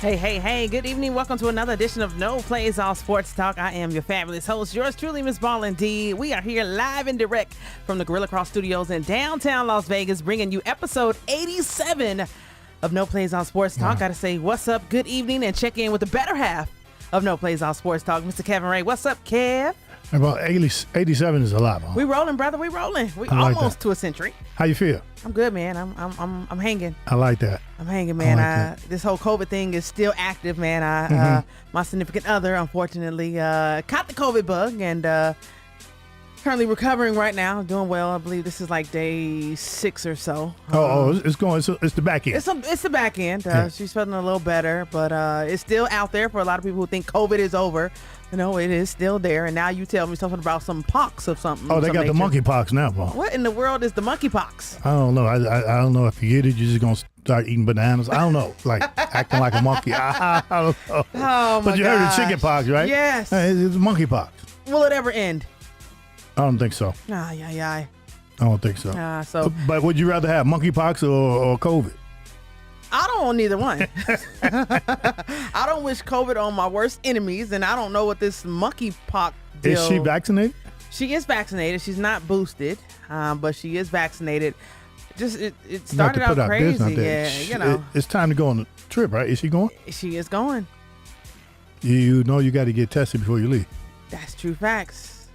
Hey, good evening. Welcome to another edition of No Plays All Sports Talk. I am your fabulous host, yours truly, Miss Ballin D. We are here live and direct from the Gorilla Cross Studios in downtown Las Vegas, bringing you episode 87 of No Plays All Sports Talk. Gotta say, what's up, good evening, and check in with the better half of No Plays All Sports Talk, Mr. Kevin Ray. What's up, Kev? About 87 is a lot, man. We rolling, brother. We rolling. We like almost that. to a century. How you feel? I'm good, man. I'm hanging. I like that. I'm hanging, man. like This whole COVID thing is still active, man. My significant other, unfortunately, caught the COVID bug and currently recovering right now. Doing well. I believe this is like day 6 or so. It's going. It's the back end. It's the back end. Yeah. She's feeling a little better, but it's still out there for a lot of people who think COVID is over. You know, it is still there. And now you tell me something about some pox of something. Oh, they got the monkeypox now, Paul. What in the world is the monkeypox? I don't know. I don't know if you get it, you're just gonna start eating bananas. I don't know, like acting like a monkey. I don't know. Oh, but my you heard of gosh. chickenpox, right? Yes. It's monkeypox. Will it ever end? I don't think so. I don't think so. So But would you rather have monkeypox or COVID? I don't want neither one. I don't wish COVID on my worst enemies, and I don't know what this monkeypox deal. Is she vaccinated? She is vaccinated. She's not boosted, but she is vaccinated. Just it started out crazy. Yeah, you know. It's time to go on the trip, right? Is she going? She is going. You know you got to get tested before you leave. That's true facts.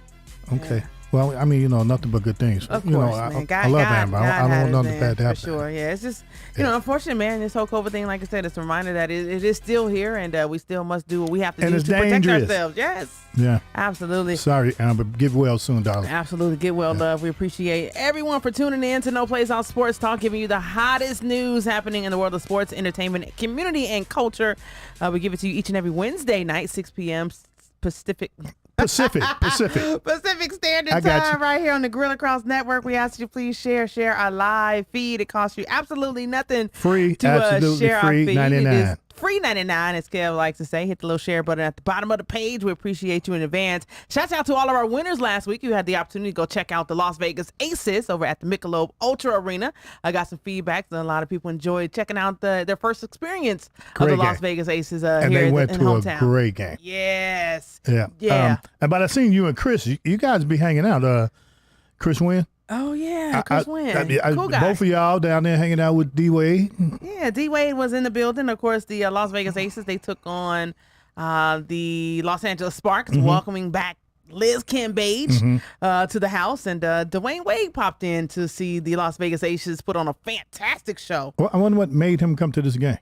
Okay. Yeah. Well, I mean, nothing but good things. Of you course, know, man. I love Amber. I don't want nothing bad to happen. For sure, yeah. It's just, unfortunate, man. This whole COVID thing, like I said, it's a reminder that it is still here, and we still must do what we have to do to protect ourselves. Yes. Yeah. Absolutely. Sorry, Amber. Get well soon, darling. Absolutely. Get well, love. We appreciate everyone for tuning in to No Plays All Sports Talk, giving you the hottest news happening in the world of sports, entertainment, community, and culture. We give it to you each and every Wednesday night, 6 p.m. Pacific Standard Time, right here on the Gorilla Cross Network. We ask you please share our live feed. It costs you absolutely nothing. Free, to absolutely share free, our feed. 99. It is free 99, as Kev likes to say. Hit the little share button at the bottom of the page. We appreciate you in advance. Shout out to all of our winners last week. You had the opportunity to go check out the Las Vegas Aces over at the Michelob Ultra Arena. I got some feedback, and a lot of people enjoyed checking out their first experience of the Las Vegas Aces and here they in went to hometown. a great game. Yes. Yeah. But I seen you and Chris. You guys be hanging out. Chris Wynn. Oh, yeah. Chris Wynn. Cool guy. Both of y'all down there hanging out with D Wade. Yeah, D Wade was in the building. Of course, the Las Vegas Aces, they took on the Los Angeles Sparks, welcoming back Liz Cambage to the house. And Dwayne Wade popped in to see the Las Vegas Aces put on a fantastic show. Well, I wonder what made him come to this game.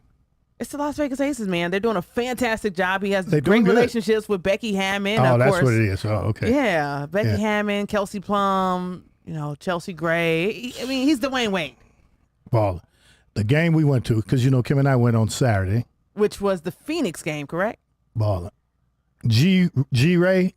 It's the Las Vegas Aces, man. They're doing a fantastic job. He has They're great doing good. relationships with Becky Hammond. Oh, of that's course. what it is. Oh, okay. Yeah, Becky Hammond, Kelsey Plum, Chelsea Gray. I mean, he's Dwayne Wade. Well, the game we went to, because, Kim and I went on Saturday. Which was the Phoenix game, correct? Baller. G Ray,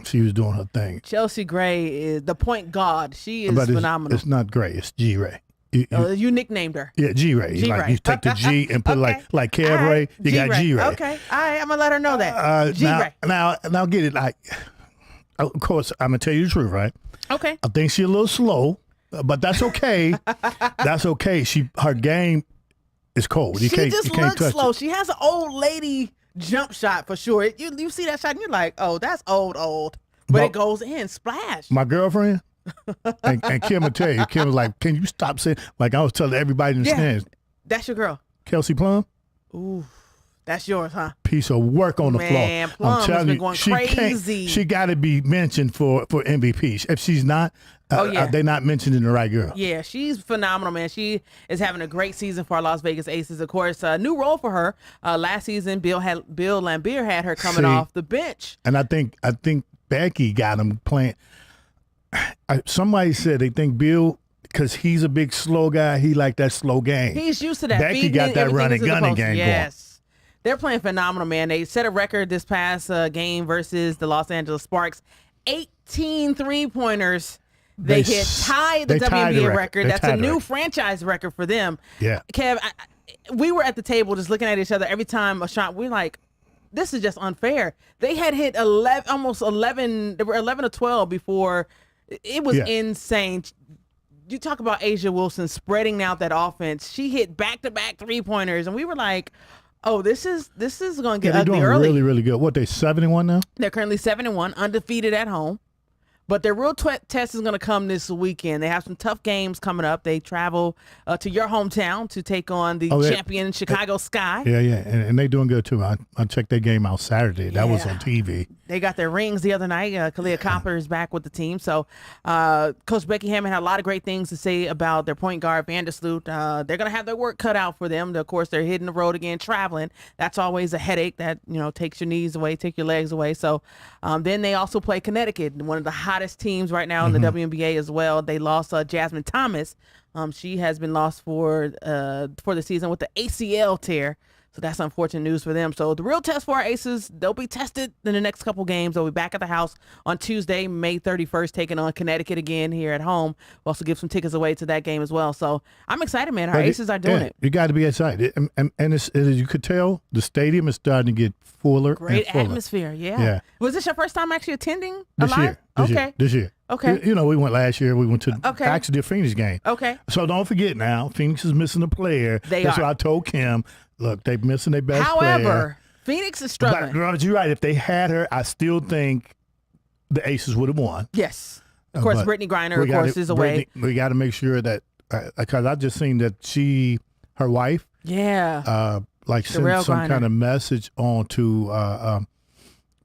she was doing her thing. Chelsea Gray is the point guard. She is phenomenal. It's not Gray. It's G Ray. You nicknamed her. Yeah, G Ray. Like you take the G and put like Kev Ray. You got G Ray. Okay. All right. I'm gonna let her know that. G Ray. Now get it. Like of course, I'm gonna tell you the truth, right? Okay. I think she's a little slow, but that's okay. That's okay. Her game is cold. You She can't just touch looks slow. it. She has an old lady jump shot for sure. You see that shot and you're like, oh, that's old. But it goes in, splash. My girlfriend and Kim will tell you. Kim was like, "Can you stop saying?" Like I was telling everybody in the stands. That's your girl. Kelsey Plum. Ooh, that's yours, huh? Piece of work on the Man, floor. Plum I'm telling has been you, going she crazy. She got to be mentioned for MVP. If she's not, they're not mentioning the right girl. Yeah, she's phenomenal, man. She is having a great season for our Las Vegas Aces. Of course, a new role for her. Last season, Bill Lambier had her coming off the bench. And I think Becky got him playing. Somebody said they think Bill, because he's a big slow guy, he like that slow game. He's used to that. Becky got that running gunning game yes. They're playing phenomenal, man. They set a record this past game versus the Los Angeles Sparks. 18 3-pointers. They tied the WNBA record. That's a new franchise record for them. Yeah. Kev, we were at the table just looking at each other every time a shot. We're like, this is just unfair. They had hit 11. They were 11 or 12 before. It was insane. You talk about Asia Wilson spreading out that offense. She hit back-to-back 3-pointers, and we were like, oh, this is going to get ugly they're doing early. really, really good. What, they 7-1 now? They're currently 7-1, undefeated at home. But their real test is going to come this weekend. They have some tough games coming up. They travel to your hometown to take on the champion Chicago Sky. Yeah, and they're doing good, too. I checked their game out Saturday. That was on TV. They got their rings the other night. Kalia Copper is back with the team. So Coach Becky Hammond had a lot of great things to say about their point guard, Vandersloot. They're going to have their work cut out for them. Of course, they're hitting the road again, traveling. That's always a headache that, takes your knees away, take your legs away. So then they also play Connecticut, one of the hottest teams right now in the WNBA as well. They lost Jasmine Thomas. She has been lost for the season with the ACL tear. So that's unfortunate news for them. So the real test for our Aces, they'll be tested in the next couple games. They'll be back at the house on Tuesday, May 31st, taking on Connecticut again here at home. We'll also give some tickets away to that game as well. So I'm excited, man. Our Aces are doing it. You got to be excited. And it's, as you could tell, the stadium is starting to get fuller Great and fuller. atmosphere, yeah. Was this your first time actually attending this year? This year. Okay. We went last year. We went to actually the Phoenix game. Okay. So don't forget now, Phoenix is missing a player. That's what I told Kim. Look, they're missing their best player. However, Phoenix is struggling. But you're right. If they had her, I still think the Aces would have won. Yes. Of course, Brittany Griner, of course, is away. We got to make sure that, because I just seen that her wife, sent some kind of message on to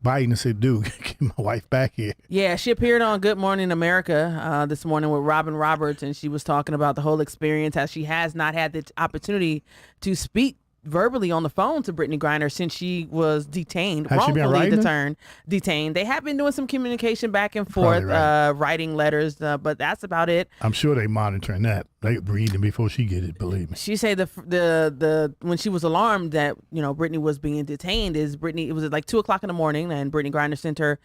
Biden and said, dude, get my wife back here. Yeah, she appeared on Good Morning America this morning with Robin Roberts, and she was talking about the whole experience, as she has not had the opportunity to speak verbally on the phone to Brittany Griner since she was detained, wrongfully detained. They have been doing some communication back and forth, writing letters, but that's about it. I'm sure they monitoring that. They reading before she get it, believe me. She said the when she was alarmed that Brittany was being detained, it was at like 2:00 in the morning, and Brittany Griner sent her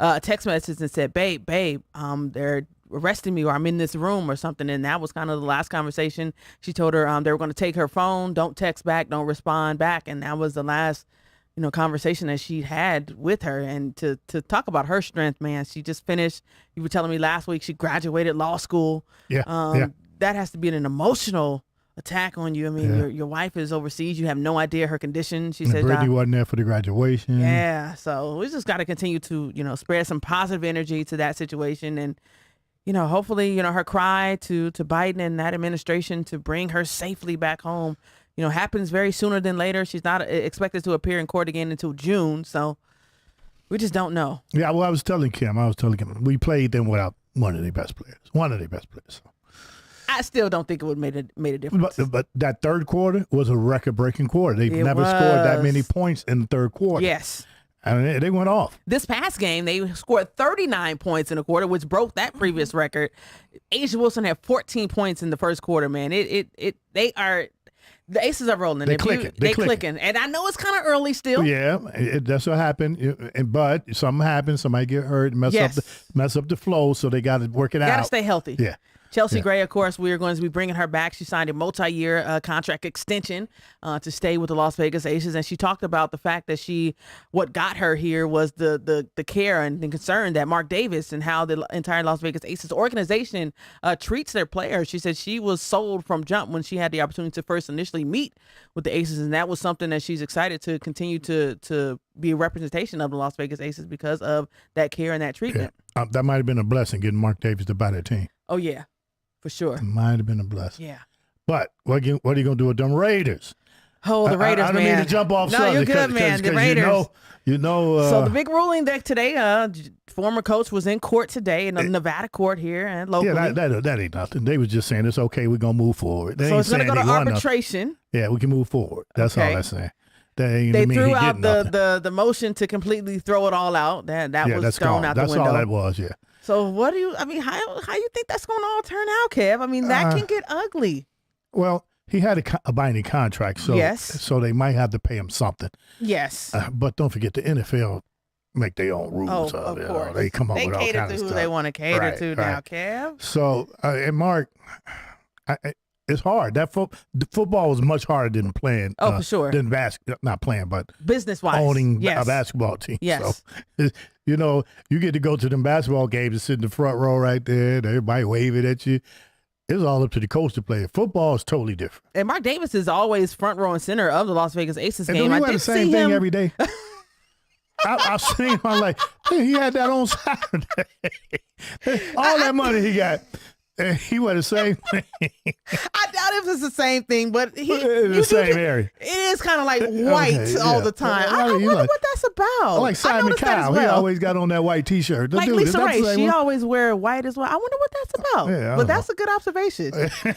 a text message and said, babe, they're arresting me, or I'm in this room or something. And that was kind of the last conversation. She told her they were going to take her phone, don't text back, don't respond back. And that was the last, conversation that she had with her. And to talk about her strength, man, she just finished, you were telling me last week, she graduated law school. That has to be an emotional attack on you. I mean, your wife is overseas. You have no idea her condition. She said Brittany wasn't there for the graduation. Yeah. So we just got to continue to, spread some positive energy to that situation. And, hopefully, her cry to Biden and that administration to bring her safely back home, happens very sooner than later. She's not expected to appear in court again until June. So we just don't know. Yeah, well, I was telling Kim, we played them without one of their best players. So. I still don't think it would made a difference. But that third quarter was a record-breaking quarter. They've never scored that many points in the third quarter. Yes. And they went off. This past game, they scored 39 points in a quarter, which broke that previous record. Asia Wilson had 14 points in the first quarter, man. The Aces are rolling. They clicking. And I know it's kind of early still. Yeah, that's what happened. But something happened. Somebody get hurt, mess up the flow. So they got to work it out. Got to stay healthy. Yeah. Chelsea Gray, of course, we are going to be bringing her back. She signed a multi-year contract extension to stay with the Las Vegas Aces, and she talked about the fact that what got her here was the care and the concern that Mark Davis and how the entire Las Vegas Aces organization treats their players. She said she was sold from jump when she had the opportunity to first initially meet with the Aces, and that was something that she's excited to continue to be a representation of the Las Vegas Aces because of that care and that treatment. Yeah. That might have been a blessing getting Mark Davis to buy that team. Oh, yeah. For sure. It might have been a blessing. Yeah. But what are you going to do with them Raiders? Oh, the Raiders, I don't mean to jump off subject. No, you're good, man. The Raiders. You know. So the big ruling that today, former coach was in court today in the Nevada court here and locally. Yeah, that ain't nothing. They was just saying it's okay. We're going to move forward. So it's going to go to arbitration. Yeah, we can move forward. That's all I'm saying. They threw out the motion to completely throw it all out. That was thrown out the window. That's all that was, yeah. So how you think that's going to all turn out, Kev? I mean, that can get ugly. Well, he had a binding contract, so they might have to pay him something. Yes. But don't forget, the NFL make their own rules. Of course. They come up with all kinds of stuff. They cater to who they want to cater to now, Kev. So, and Mark, it's hard. Football was much harder than playing. For sure. Than not playing, but business-wise. Owning a basketball team. Yes. So, you get to go to them basketball games and sit in the front row right there, and everybody waving at you. It's all up to the coach to play. Football is totally different. And Mark Davis is always front row and center of the Las Vegas Aces and game. I did the same thing every day. I've seen him. I'm like, hey, he had that on Saturday. All that money he got. And he was the same thing. I doubt if it's the same thing, but the same area. It is kind of like white all the time. I wonder what that's about. Like Simon Cowell, he always got on that white T-shirt. Like Lisa Ray, she always wear white as well. I wonder what that's about. Yeah, but that's a good observation.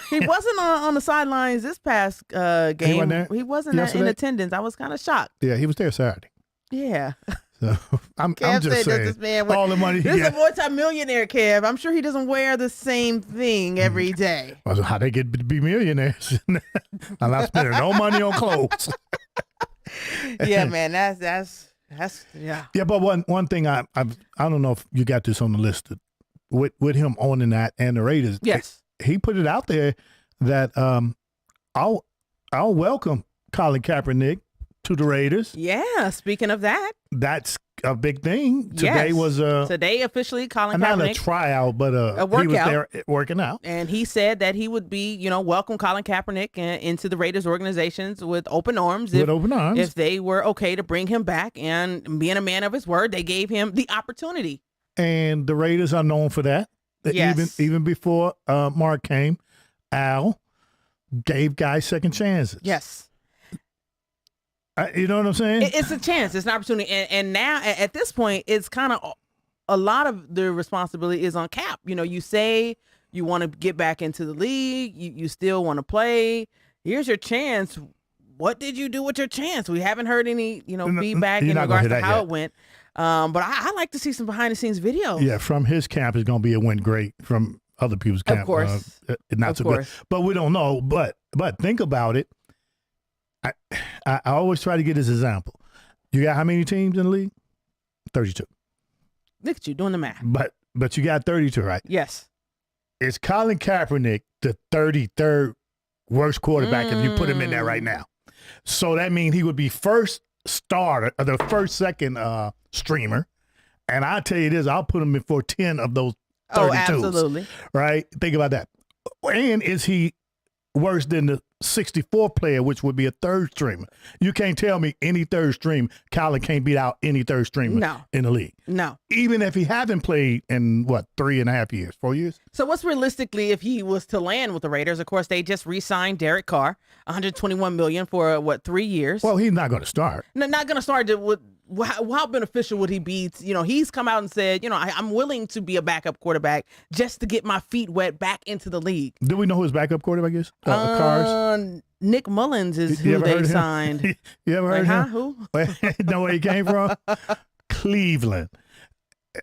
He wasn't on the sidelines this past game. He wasn't in attendance. I was kind of shocked. Yeah, he was there Saturday. Yeah. So I'm just saying, this man all the money he This is got. a multi-millionaire, Kev. I'm sure he doesn't wear the same thing every day. Well, how they get to be millionaires? I'm not spending no money on clothes. Yeah, man, that's yeah. Yeah, but one thing I don't know if you got this on the list with him owning that and the Raiders. Yes, he put it out there that I'll welcome Colin Kaepernick to the Raiders. Yeah, speaking of that. That's a big thing. Today was today officially Colin Kaepernick. Not a tryout, but a workout. He was there working out. And he said that he would be, welcome Colin Kaepernick into the Raiders organizations with open arms. If they were okay to bring him back, and being a man of his word, they gave him the opportunity. And the Raiders are known for that. Yes. Even before Mark came, Al gave guys second chances. Yes. You know what I'm saying? It's a chance. It's an opportunity. And now, at this point, it's kind of a lot of the responsibility is on Cap. You say you want to get back into the league. You still want to play. Here's your chance. What did you do with your chance? We haven't heard any, feedback in regards to how it went. But I like to see some behind-the-scenes videos. Yeah, from his camp, it's going to be a win great. From other people's camp, of course. Not so good. But we don't know. But think about it. I always try to get this example. You got how many teams in the league? 32. Look at you doing the math. But you got 32, right? Yes. Is Colin Kaepernick the 33rd worst quarterback if you put him in there right now? So that means he would be first starter, or the second streamer. And I'll tell you this, I'll put him in for 10 of those 32s. Oh, absolutely. Right? Think about that. And is he worse than the 64 player, which would be a third streamer? You can't tell me any third stream, Colin can't beat out any third streamer in the league. No. Even if he haven't played in, 3.5 years, 4 years? So what's realistically if he was to land with the Raiders? Of course, they just re-signed Derek Carr, $121 million for, 3 years? Well, he's not going to start. No, not going to start. How beneficial would he be? He's come out and said, I'm willing to be a backup quarterback just to get my feet wet back into the league. Do we know who his backup quarterback is? Carr's? Nick Mullins is who they signed. You ever heard of him? Who? Know where he came from? Cleveland.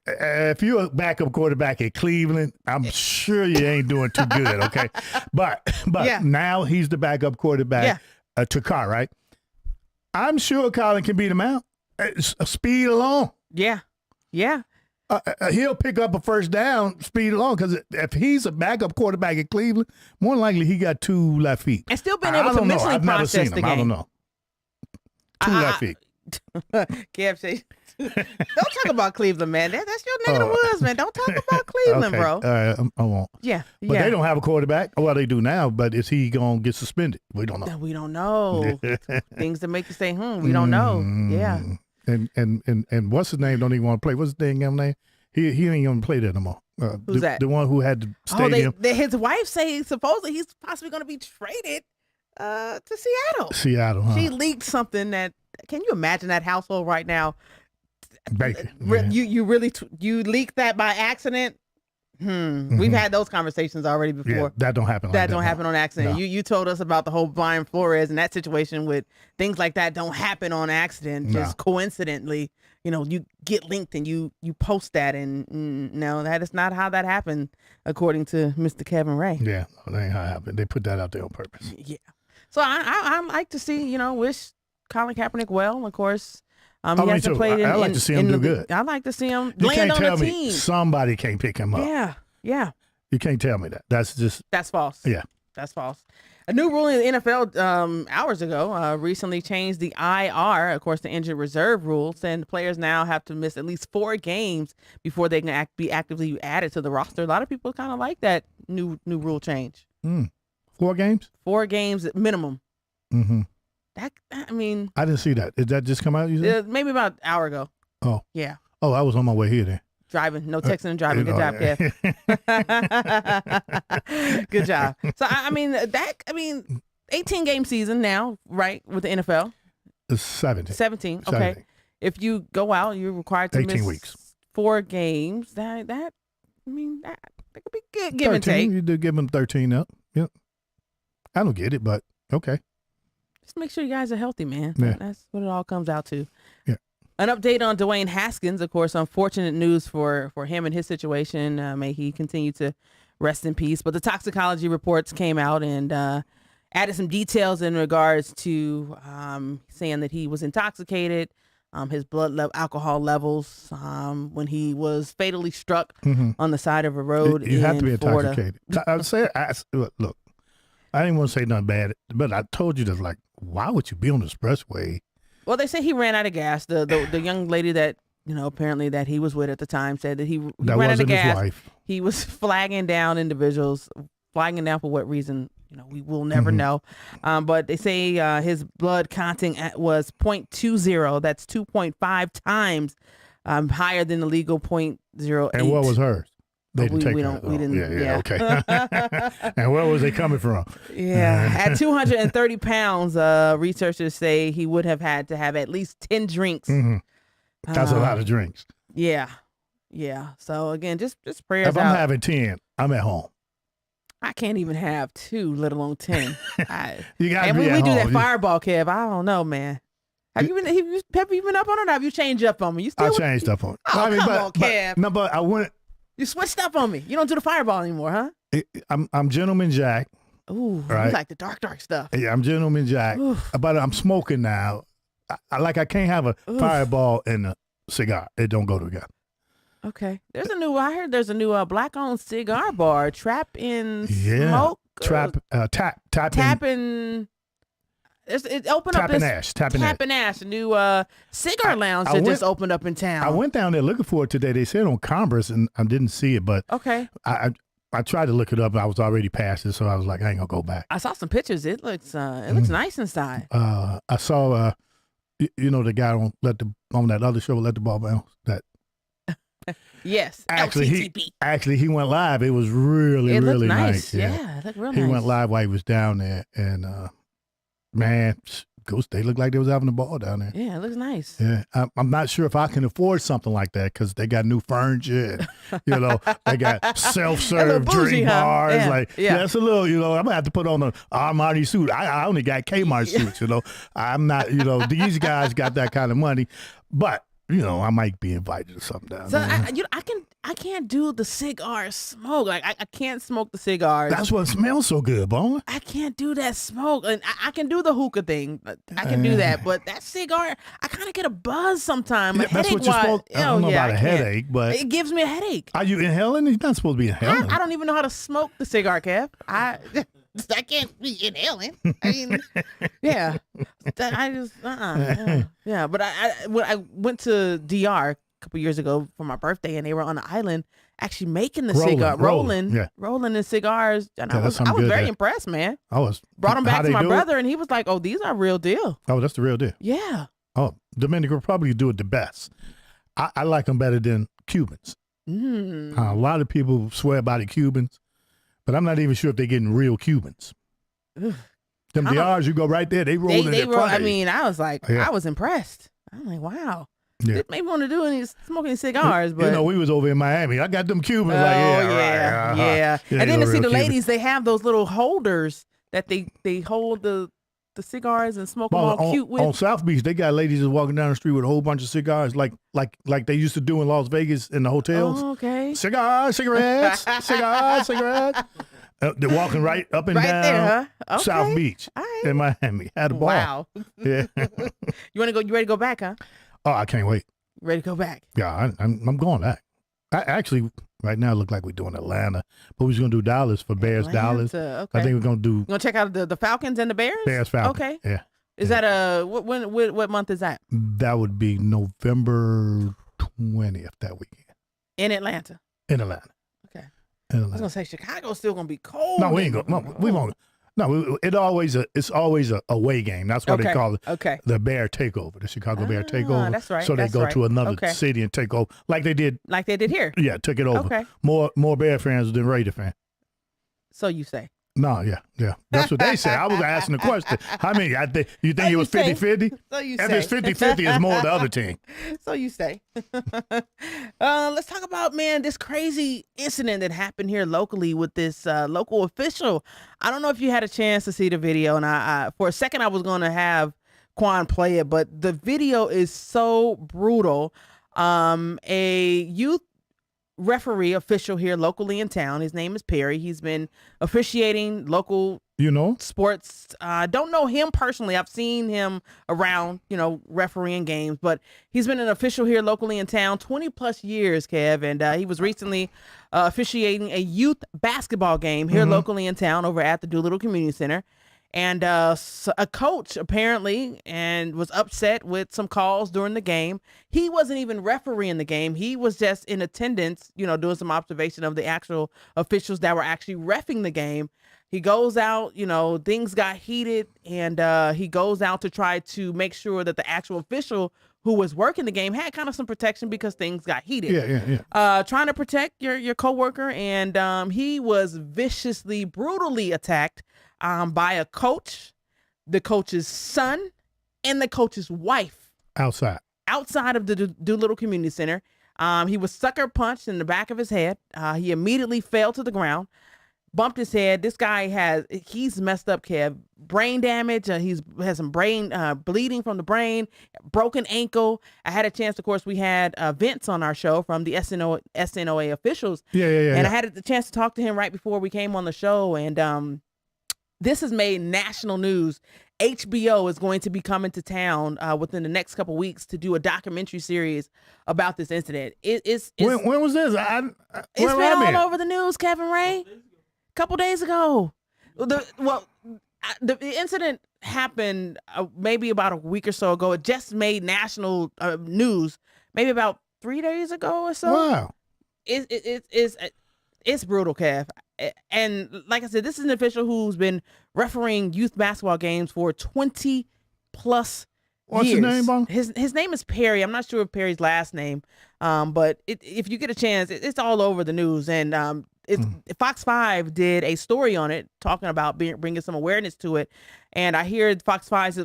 If you're a backup quarterback at Cleveland, I'm sure you ain't doing too good, okay? But now he's the backup quarterback to Carr, right? I'm sure Colin can beat him out. Speed alone. Yeah. he'll pick up a first down, speed along, because if he's a backup quarterback in Cleveland, more than likely he got 2 left feet. And still being able to mentally process the game. I don't know. 2 left feet. Kev say, don't talk about Cleveland, man. That's your neck of the woods, man. Don't talk about Cleveland, okay. bro. I won't. Yeah. But they don't have a quarterback. Well, they do now, but is he going to get suspended? We don't know. We don't know. Things that make you say, we don't know. Yeah. And what's his name? Don't even want to play. What's his name? He ain't even play there no more. Who's that? The one who had the stadium. His wife say supposedly he's possibly going to be traded to Seattle. Seattle, huh? She leaked something that. Can you imagine that household right now? Baker. You really you leaked that by accident? We've had those conversations already before. Yeah, that don't happen. That don't happen on accident. No. You told us about the whole Brian Flores and that situation with things like that don't happen on accident. Just coincidentally, you get linked and you post that, and no, that is not how that happened, according to Mr. Kevin Ray. Yeah, that ain't how it happened. They put that out there on purpose. Yeah. So I like to see, wish Colin Kaepernick well. Of course. He hasn't played I like to see him do good. I like to see him you land can't on tell the me team. Somebody can't pick him up. Yeah. You can't tell me that. That's false. Yeah. That's false. A new rule in the NFL hours ago recently changed the IR, of course, the injured reserve rule, saying players now have to miss at least 4 games before they can be actively added to the roster. A lot of people kind of like that new rule change. 4 games? 4 games minimum. Mm-hmm. I didn't see that. Did that just come out? You said? Maybe about an hour ago. Oh. Yeah. Oh, I was on my way here then. Driving. No texting and driving. Good job, Kev. Good job. So, 18-game season now, right, with the NFL? It's 17. 17. Okay. 17. If you go out, you're required to 18 miss weeks. 4 that could be good, give and take. You do give them 13 up. Yep. I don't get it, but okay. Just make sure you guys are healthy, man. Yeah. That's what it all comes out to. Yeah. An update on Dwayne Haskins, of course, unfortunate news for him and his situation. May he continue to rest in peace. But the toxicology reports came out and added some details in regards to saying that he was intoxicated, his alcohol levels when he was fatally struck on the side of a road you have to be Florida. Intoxicated. I would say, look, I didn't want to say nothing bad, but I told you that, why would you be on the expressway? Well, they say he ran out of gas. The young lady that, apparently that he was with at the time said that he ran out of gas. His wife. He was flagging down individuals, for what reason, we will never know. But they say his blood content was 0.20. That's 2.5 times higher than the legal 0.08. And what was hers? They didn't take we didn't. Yeah. Okay. And where was they coming from? Yeah. At 230 pounds, researchers say he would have had to have at least 10 drinks. That's a lot of drinks. Yeah. So again, just prayers If I'm having 10, I'm at home. I can't even have 2, let alone 10. You got to be at when we home. Do that fireball, Kev, I don't know, man. Have you been up on it, or have you changed up on me? You still I changed up on it. Oh, come on, Kev. But I went. You switched up on me. You don't do the fireball anymore, huh? I'm Gentleman Jack. Ooh, right? You like the dark stuff. Yeah, I'm Gentleman Jack. Oof. But I'm smoking now. I can't have a fireball and a cigar. It don't go together. Okay. I heard there's a new black-owned cigar bar, Trap in Smoke. Tap in. It opened up this Tap and Ash. A new cigar lounge that just opened up in town. I went down there looking for it today. They said on Congress, and I didn't see it, but okay. I tried to look it up, and I was already past it, so I was like, I ain't gonna go back. I saw some pictures. It looks nice inside. I saw the guy on that other show, Let the Ball Bounce. That yes, actually he went live. It was really nice. Yeah, it looked real nice. He went live while he was down there, and man, they look like they was having a ball down there. Yeah, it looks nice. Yeah, I'm not sure if I can afford something like that because they got new furniture. And, they got self-serve drink bars. Yeah. It's a little. I'm gonna have to put on an Armani suit. I only got Kmart suits. I'm not. These guys got that kind of money, but I might be invited or something down there. I can't do the cigar smoke. Like I can't smoke the cigars. That's what smells so good, boy. I can't do that smoke, and I can do the hookah thing. I can do that, but that cigar, I kind of get a buzz sometimes. Yeah, that's what you're supposed. I don't know about a headache, but it gives me a headache. Are you inhaling? You're not supposed to be inhaling. I don't even know how to smoke the cigar, Kev. I can't be inhaling. I mean, yeah, I just yeah. But when I went to DR a couple years ago for my birthday, and they were on the island actually making the cigar, rolling the cigars, and I was very impressed, man. Brought them back to my brother, and he was like, "Oh, these are real deal." Oh, that's the real deal. Yeah. Oh, Dominican Republic do it the best. I like them better than Cubans. A lot of people swear by the Cubans, but I'm not even sure if they're getting real Cubans. Them DRs, you go right there, they roll in there. I mean, I was like, I was impressed. I'm like, wow. Yeah. They may want to do any smoking cigars, but we was over in Miami. I got them Cubans. Yeah. And then to see the ladies, they have those little holders that they hold the cigars and smoke them all cute with. On South Beach, they got ladies that's walking down the street with a whole bunch of cigars, like they used to do in Las Vegas in the hotels. Oh, okay. Cigarettes. They're walking right up and down there, huh? Okay. South Beach in Miami. Had a ball. Wow. Yeah. You ready to go back, huh? Oh, I can't wait. Ready to go back? Yeah, I'm going back. I actually, right now, look like we're doing Atlanta, but we're going to do Dallas for Bears. Dallas. Okay. I think we're going to do. You going to check out the Falcons and the Bears? Bears Falcons. Okay. Yeah. Is that what month is that? That would be November 20th that weekend. In Atlanta. In Atlanta. Okay. In Atlanta. I was gonna say Chicago's still gonna be cold. No, we ain't going. No, we won't. No, it's always a away game. That's what they call it. Okay. The Bear Takeover, the Chicago Bear Takeover. That's right. So they go to another city and take over, like they did here. Yeah, took it over. Okay. More Bear fans than Raider fans. So you say? No, yeah. That's what they say. I was asking the question. How many? You think it was 50-50? So you say. If it's 50-50, it's more the other team. So you say. Let's talk about, man, this crazy incident that happened here locally with this local official. I don't know if you had a chance to see the video, and I for a second I was going to have Quan play it, but the video is so brutal. A youth referee official here locally in town. His name is Perry. He's been officiating local sports. Don't know him personally. I've seen him around, refereeing games, but he's been an official here locally in town 20 plus years, Kev. And he was recently officiating a youth basketball game here locally in town over at the Doolittle Community Center. And a coach apparently was upset with some calls during the game. He wasn't even refereeing the game. He was just in attendance, doing some observation of the actual officials that were actually reffing the game. He goes out, things got heated, and he goes out to try to make sure that the actual official who was working the game had kind of some protection because things got heated. Yeah. Trying to protect your coworker, and he was viciously, brutally attacked by a coach, the coach's son, and the coach's wife. Outside of the Doolittle Community Center. He was sucker punched in the back of his head. He immediately fell to the ground, bumped his head. This guy he's messed up, Kev. Brain damage. Has some brain bleeding from the brain, broken ankle. I had a chance, of course, we had Vince on our show from the SNOA officials. Yeah. And I had the chance to talk to him right before we came on the show, and this has made national news. HBO is going to be coming to town within the next couple weeks to do a documentary series about this incident. When was this? It's been all over the news, Kevin Ray. A couple days ago. The incident happened maybe about a week or so ago. It just made national news maybe about 3 days ago or so. Wow. It's brutal, Kev. And like I said, this is an official who's been refereeing youth basketball games for 20 plus What's years. His name, Bon? His name is Perry. I'm not sure of Perry's last name, but if you get a chance, it's all over the news. And Fox 5 did a story on it, talking about bringing some awareness to it. And I hear Fox 5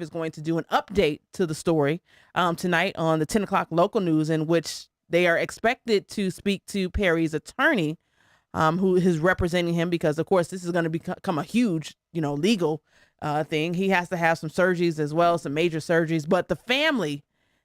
is going to do an update to the story tonight on the 10 o'clock local news, in which they are expected to speak to Perry's attorney, who is representing him, because of course this is going to become a huge, legal thing. He has to have some surgeries as well, some major surgeries. But the family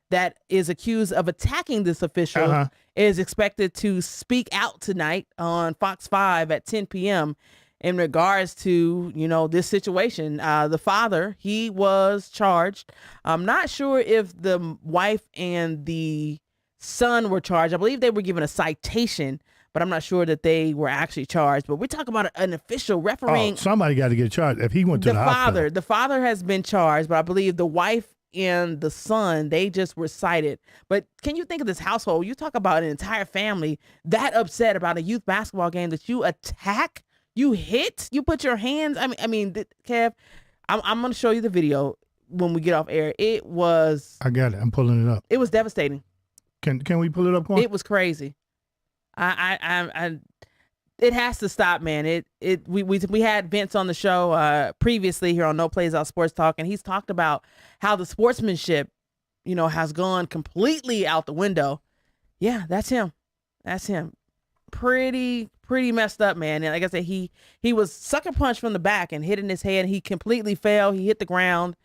that is accused of attacking this official is expected to speak out tonight on Fox 5 at 10 p.m. in regards to, this situation. The father, he was charged. I'm not sure if the wife and the son were charged. I believe they were given a citation, but I'm not sure that they were actually charged. But we're talking about an official refereeing. Oh, somebody got to get charged. If he went to the hospital. The father has been charged, but I believe the wife and the son, they just were cited. But can you think of this household? You talk about an entire family that upset about a youth basketball game that you attack, you hit, you put your hands. I mean, Kev, I'm going to show you the video when we get off air. It was. I got it. I'm pulling it up. It was devastating. Can we pull it up, Quan? It was crazy. It has to stop, man. We had Vince on the show previously here on No Plays Out Sports Talk, and he's talked about how the sportsmanship, has gone completely out the window. Yeah, that's him. That's him. Pretty messed up, man. And like I said, he was sucker punched from the back and hit in his head. He completely fell. He hit the ground,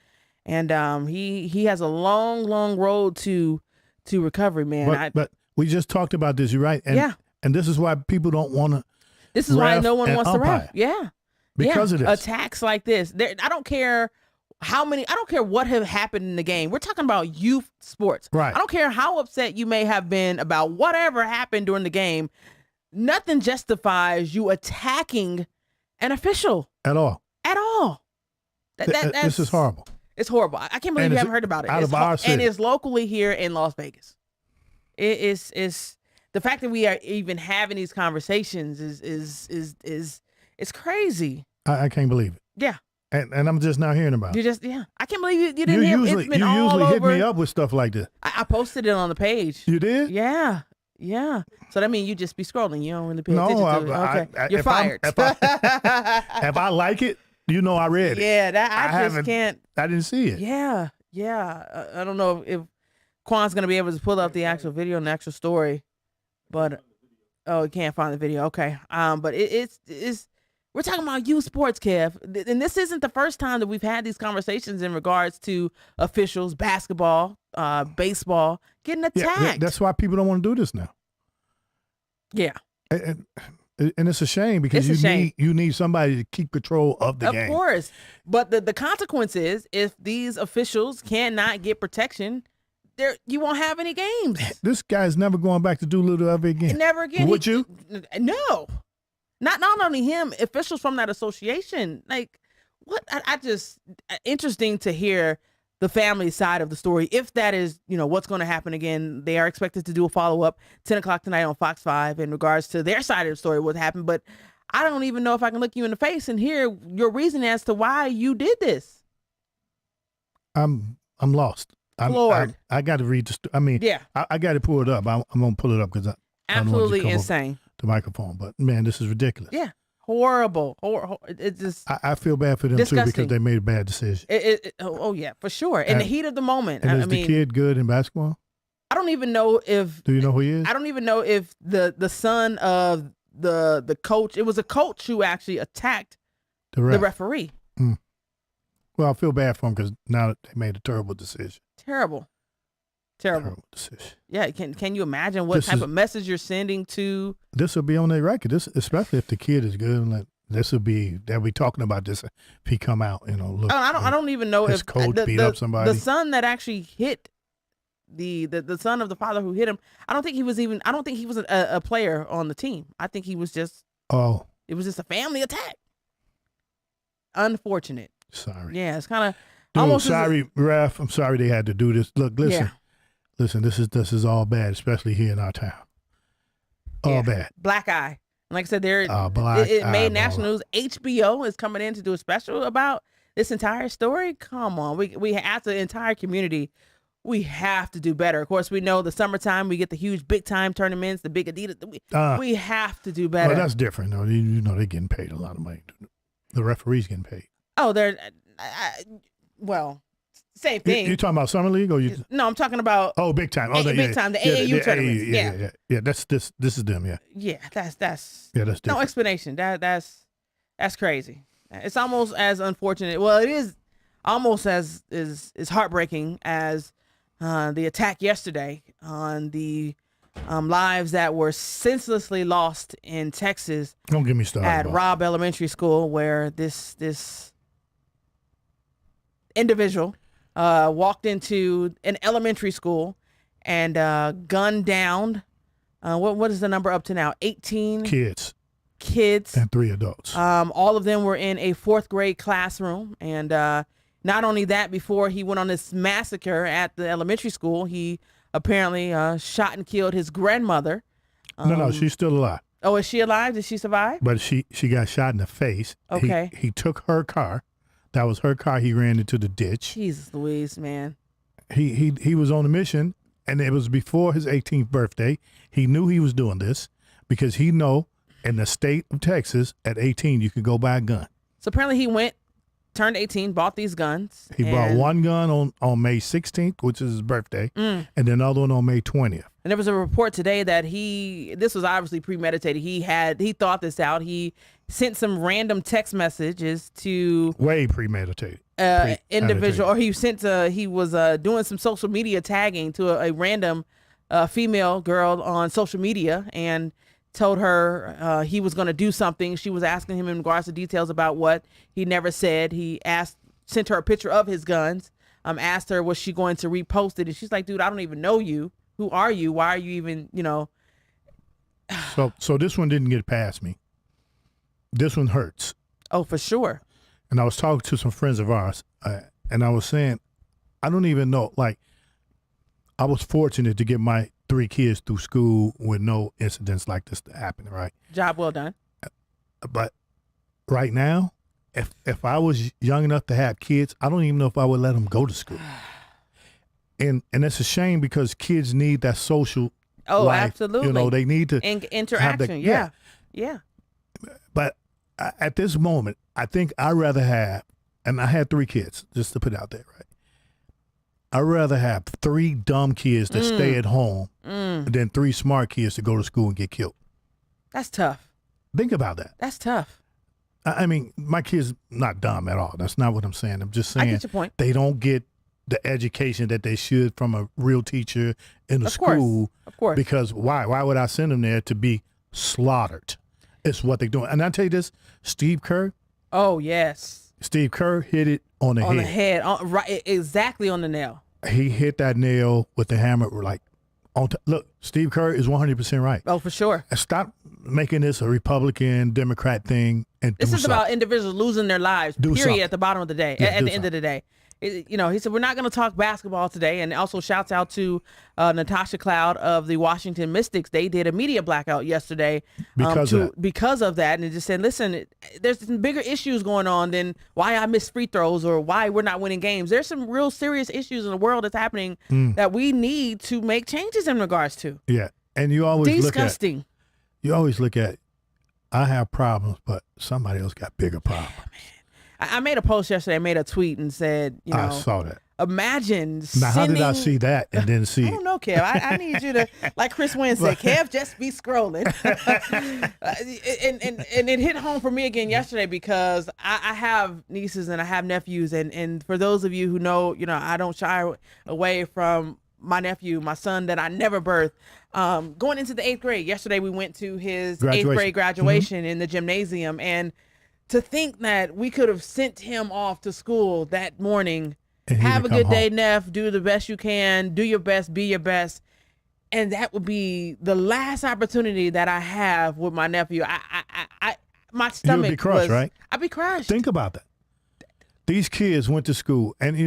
and he has a long road to recovery, man. But we just talked about this, you're right. And, and this is why people don't want to. This is why no one wants to ref. Yeah. Because of this. Attacks like this. I don't care I don't care what have happened in the game. We're talking about youth sports. Right. I don't care how upset you may have been about whatever happened during the game. Nothing justifies you attacking an official. At all. At all. This is horrible. It's horrible. I can't believe you haven't heard about it. Out of our city. And it's locally here in Las Vegas. It's the fact that we are even having these conversations is crazy. I can't believe it. Yeah. And I'm just now hearing about it. I can't believe you didn't hear. You usually hit me up with stuff like this. I posted it on the page. You did? Yeah. So that means you just be scrolling. You don't really pay attention to it. Okay. You're fired. If I like it, I read it. Yeah, I just can't. I didn't see it. Yeah. I don't know if Quan's going to be able to pull up the actual video and the actual story, but he can't find the video. Okay. But it's we're talking about youth sports, Kev, and this isn't the first time that we've had these conversations in regards to officials, basketball, baseball getting attacked. Yeah, that's why people don't want to do this now. Yeah. And it's a shame because you need somebody to keep control of the game. Of course. But the consequence is if these officials cannot get protection, you won't have any games. This guy's never going back to Doolittle ever again. Never again. Would you? No. Not only him, officials from that association. Like, what? I just, interesting to hear the family side of the story. If that is, what's going to happen again. They are expected to do a follow-up 10 o'clock tonight on Fox 5 in regards to their side of the story, what happened. But I don't even know if I can look you in the face and hear your reason as to why you did this. I'm lost. Lord. I got to read the I got to pull it up. I'm going to pull it up because absolutely insane. The microphone, but man, this is ridiculous. Yeah, horrible. It's just. I feel bad for them disgusting. Too because they made a bad decision. Oh yeah, for sure. In the heat of the moment. And is the kid good in basketball? I don't even know if. Do you know who he is? I don't even know if the son of the coach. It was a coach who actually attacked the referee. Well, I feel bad for him because now they made a terrible decision. Terrible decision. Yeah, can you imagine what type of message you're sending to? This will be on their record. This, especially if the kid is good. Like they'll be talking about this if he come out. Look. I don't even know if coach beat up somebody. The son that actually hit the son of the father who hit him. I don't think he was a player on the team. I think he was just. Oh. It was just a family attack. Unfortunate. Sorry. Yeah, it's kind of. Almost sorry, ref. I'm sorry they had to do this. Look, listen. Yeah. Listen, this is all bad, especially here in our town. All bad. Black Eye. Like I said, it made national news. HBO is coming in to do a special about this entire story. Come on, we as the entire community, we have to do better. Of course, we know the summertime we get the huge big time tournaments, the big Adidas. We have to do better. Well, that's different though. They're getting paid a lot of money. The referees getting paid. Oh, they're same thing. You talking about summer league or you? No, I'm talking about big time. Big time. The AAU tournaments. Yeah. This is them. Yeah. Yeah, that's different. No explanation. That's crazy. It's almost as unfortunate. Well, it is almost as is heartbreaking as the attack yesterday on the lives that were senselessly lost in Texas. Don't get me started. At Robb Elementary School, where this individual walked into an elementary school and gunned down. What is the number up to now? 18 kids and 3 adults. All of them were in a 4th grade classroom, and not only that, before he went on this massacre at the elementary school, he apparently shot and killed his grandmother. No, she's still alive. Oh, is she alive? Did she survive? But she got shot in the face. Okay. He took her car. That was her car. He ran into the ditch. Jesus Louise, man. He was on a mission, and it was before his 18th birthday. He knew he was doing this because he know in the state of Texas at 18 you could go buy a gun. So apparently he turned 18, bought these guns. He bought one gun on May 16th, which is his birthday, and then another one on May 20th. And there was a report today that this was obviously premeditated. He thought this out. He sent some random text messages to way premeditated individual, or he was doing some social media tagging to a random female girl on social media and told her he was going to do something. She was asking him in regards to details about what he never said. He sent her a picture of his guns, asked her, was she going to repost it? And she's like, dude, I don't even know you. Who are you? Why are you even, So this one didn't get past me. This one hurts. Oh, for sure. And I was talking to some friends of ours, and I was saying, I don't even know, like, I was fortunate to get my 3 kids through school with no incidents like this happen, right? Job well done. But right now, if I was young enough to have kids, I don't even know if I would let them go to school. And it's a shame because kids need that social life. Absolutely. They need to interaction. Yeah. But at this moment, I think I'd rather have, and I had 3 kids, just to put it out there, right? I'd rather have 3 dumb kids that stay at home than 3 smart kids to go to school and get killed. That's tough. Think about that. That's tough. I mean, my kids not dumb at all. That's not what I'm saying. I'm just saying I get your point. They don't get the education that they should from a real teacher in the school. Of course. Because why? Why would I send them there to be slaughtered? It's what they're doing. And I tell you this, Steve Kerr. Oh, yes. Steve Kerr hit it on the head. On the head. Right, exactly on the nail. He hit that nail with the hammer. Look, Steve Kerr is 100% right. Oh, for sure. Stop making this a Republican, Democrat thing. And this is about individuals losing their lives, period, at the bottom of the day, at the end of the day. He said, we're not going to talk basketball today. And also shouts out to Natasha Cloud of the Washington Mystics. They did a media blackout yesterday because of that. And it just said, listen, there's some bigger issues going on than why I miss free throws or why we're not winning games. There's some real serious issues in the world that's happening that we need to make changes in regards to. Yeah. And you always disgusting. You always look at, I have problems, but somebody else got bigger problems. I made a post yesterday. I made a tweet and said, I saw that. Imagine now, how did I see that and then see? I don't know, Kev. I need you to, like Chris Wynn said, Kev, just be scrolling. and it hit home for me again yesterday because I have nieces and I have nephews. And for those of you who know, I don't shy away from my nephew, my son that I never birthed, going into the 8th grade. Yesterday, we went to his 8th grade graduation in the gymnasium. And to think that we could have sent him off to school that morning, have a good day, Neff, do the best you can, do your best, be your best. And that would be the last opportunity that I have with my nephew. My stomach would be crushed, right? I'd be crushed. Think about that. These kids went to school and,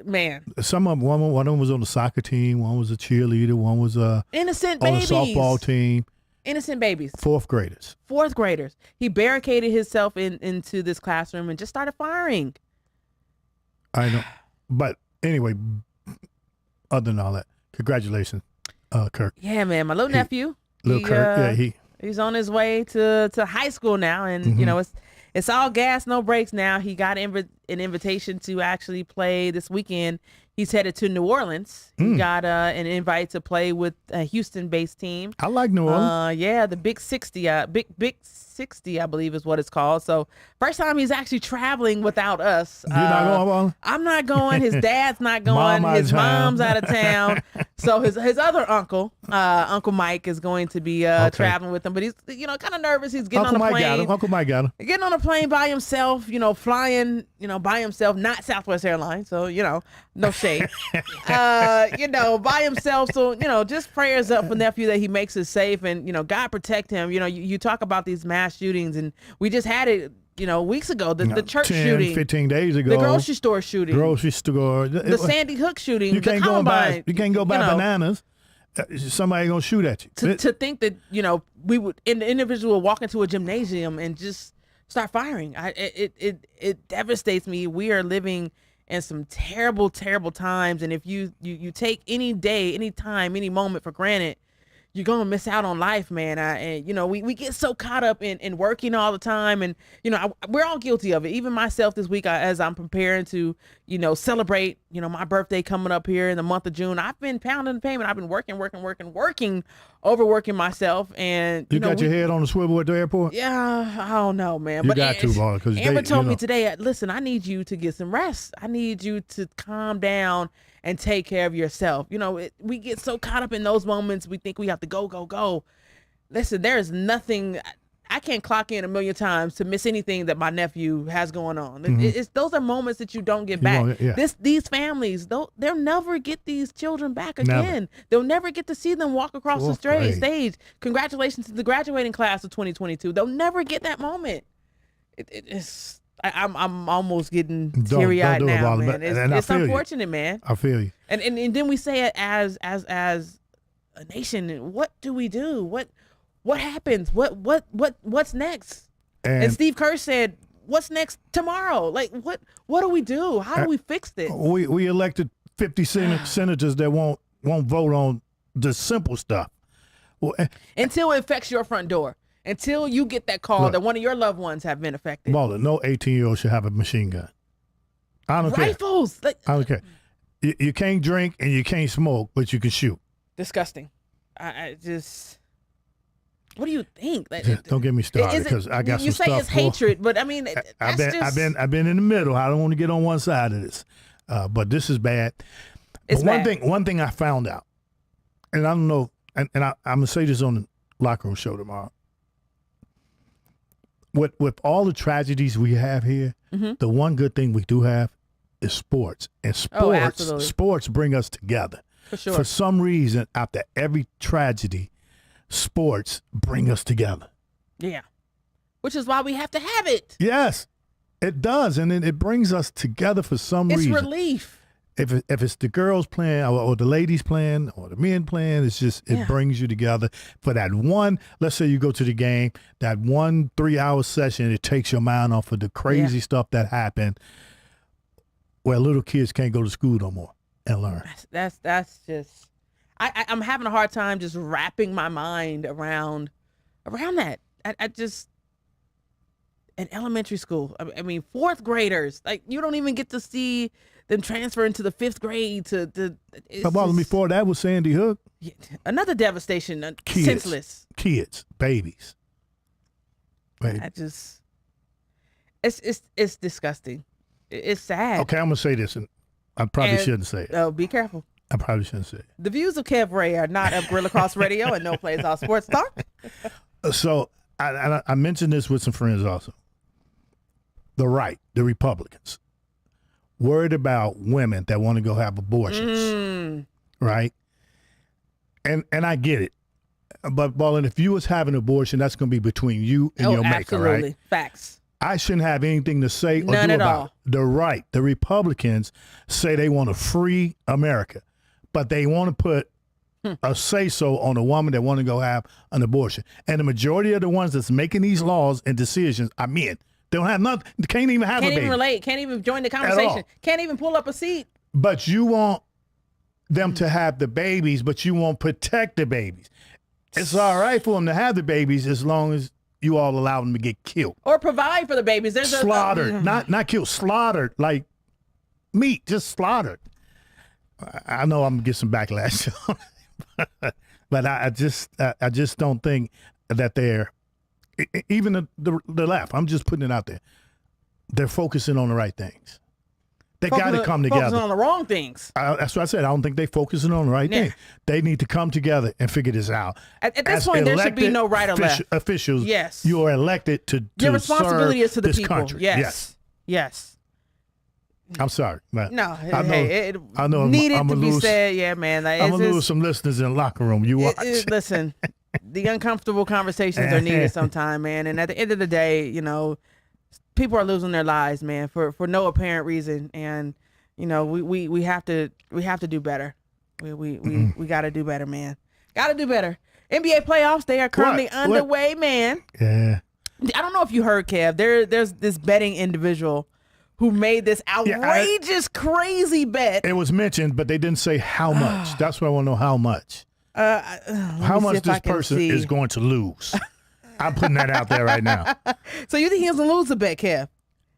man, some of them, one of them was on the soccer team, one was a cheerleader, one was innocent on babies. the softball team. Innocent babies. 4th graders. He barricaded himself into this classroom and just started firing. I know. But anyway, other than all that, congratulations, Kirk. Yeah, man. My little nephew. Kirk, he's on his way to high school now. And, it's all gas, no brakes now. He got an invitation to actually play this weekend He's headed to New Orleans. He got an invite to play with a Houston-based team. I like New Orleans. Yeah, the Big 60, Big 60, I believe is what it's called. So first time he's actually traveling without us. You're not going, Wally? I'm not going. His dad's not going. His mom's out of town. So his other uncle, Uncle Mike, is going to be traveling with him. But he's kind of nervous. He's getting on a plane. Uncle Mike got him. Getting on a plane by himself. Flying. By himself. Not Southwest Airlines. So no shade. By himself. So just prayers up for nephew that he makes it safe and God protect him. You talk about these mass shootings, and we just had it weeks ago, the church 10, shooting 15 days ago, the grocery store shooting, the Sandy Hook shooting, you can't go buy bananas, somebody gonna shoot at you. To think that we would an individual walk into a gymnasium and just start firing, it devastates me. We are living in some terrible times, and if you take any day, any time, any moment for granted, you're gonna miss out on life, man. We get so caught up in working all the time, and we're all guilty of it. Even myself this week, as I'm preparing to celebrate my birthday coming up here in the month of June, I've been pounding the pavement. I've been working, overworking myself, and you got your head on the swivel at the airport. Yeah, I don't know, man. You got to, Mark, because Amber told me today, listen, I need you to get some rest. I need you to calm down and take care of yourself. We get so caught up in those moments. We think we have to go. Listen, there is nothing. I can't clock in a million times to miss anything that my nephew has going on. Those are moments that you don't get back. These families, they'll never get these children back again. Never. They'll never get to see them walk across the stage. Congratulations to the graduating class of 2022. They'll never get that moment. It's. I'm almost getting teary-eyed now, man. It's unfortunate, man. I feel you. And then we say it as a nation. What do we do? What happens? What's next? And Steve Kerr said, "What's next tomorrow?" Like what do we do? How do we fix this? We elected 50 senators that won't vote on the simple stuff. Until it affects your front door. Until you get that call that one of your loved ones have been affected. Baller, no 18-year-old should have a machine gun. I don't care. Rifles. I don't care. You can't drink and you can't smoke, but you can shoot. Disgusting. I just. What do you think? Don't get me started because I got some stuff. You say it's hatred, but I mean, I've been in the middle. I don't want to get on one side of this, but this is bad. It's bad. One thing I found out, and I don't know, and I'm gonna say this on the Locker Room Show tomorrow. With all the tragedies we have here, the one good thing we do have is sports. And sports bring us together. For sure. For some reason, after every tragedy, sports bring us together. Yeah. Which is why we have to have it. Yes, it does. And it brings us together for some reason. It's relief. If it's the girls playing or the ladies playing or the men playing, it's just, it brings you together for that one. Let's say you go to the game, that 1 3-hour session, it takes your mind off of the crazy stuff that happened where little kids can't go to school no more and learn. That's just, I'm having a hard time just wrapping my mind around that. I just, in elementary school, I mean, 4th graders, like you don't even get to see them transfer into the 5th grade before that was Sandy Hook. Another devastation, senseless. Kids, babies. It's disgusting. It's sad. Okay, I'm gonna say this, and I probably shouldn't say it. Oh, be careful. I probably shouldn't say it. The views of Kev Ray are not of Gorilla Cross Radio and No Plays All Sports Talk. So I mentioned this with some friends also. The Republicans, worried about women that want to go have abortions, right? And I get it, but Ballin, if you was having an abortion, that's going to be between you and your maker, right? Absolutely, facts. I shouldn't have anything to say or None do at about all. it. The Republicans say they want to free America, but they want to put a say-so on a woman that want to go have an abortion. And the majority of the ones that's making these laws and decisions are men. They don't have nothing. They can't even have a baby. Can't even relate. Can't even join the conversation. Can't even pull up a seat. But you want them to have the babies, but you won't protect the babies. It's all right for them to have the babies as long as you all allow them to get killed. Or provide for the babies. There's slaughtered. Not killed, slaughtered like meat, just slaughtered. I know I'm gonna get some backlash, but I just don't think that they're even the left. I'm just putting it out there. They're focusing on the right things. They got to come together. Focusing on the wrong things. That's what I said. I don't think they're focusing on the right thing. They need to come together and figure this out. At this point, there should be no right or left. Officials, yes, you are elected to your responsibility serve is to the this people. country. Yes. I'm sorry, but no, I know needed I'm to be lose, said. Yeah, man. I'm gonna lose some listeners in the locker room. You watch. Listen, the uncomfortable conversations are needed sometime, man. And at the end of the day, people are losing their lives, man, for no apparent reason. And we have to do better. We got to do better, man. Got to do better. NBA playoffs, they are currently underway, man. Yeah. I don't know if you heard, Kev. There's this betting individual who made this outrageous, crazy bet. It was mentioned, but they didn't say how much. That's what I want to know. How much? How much this person is going to lose? I'm putting that out there right now. So you think he's going to lose a bet, Kev?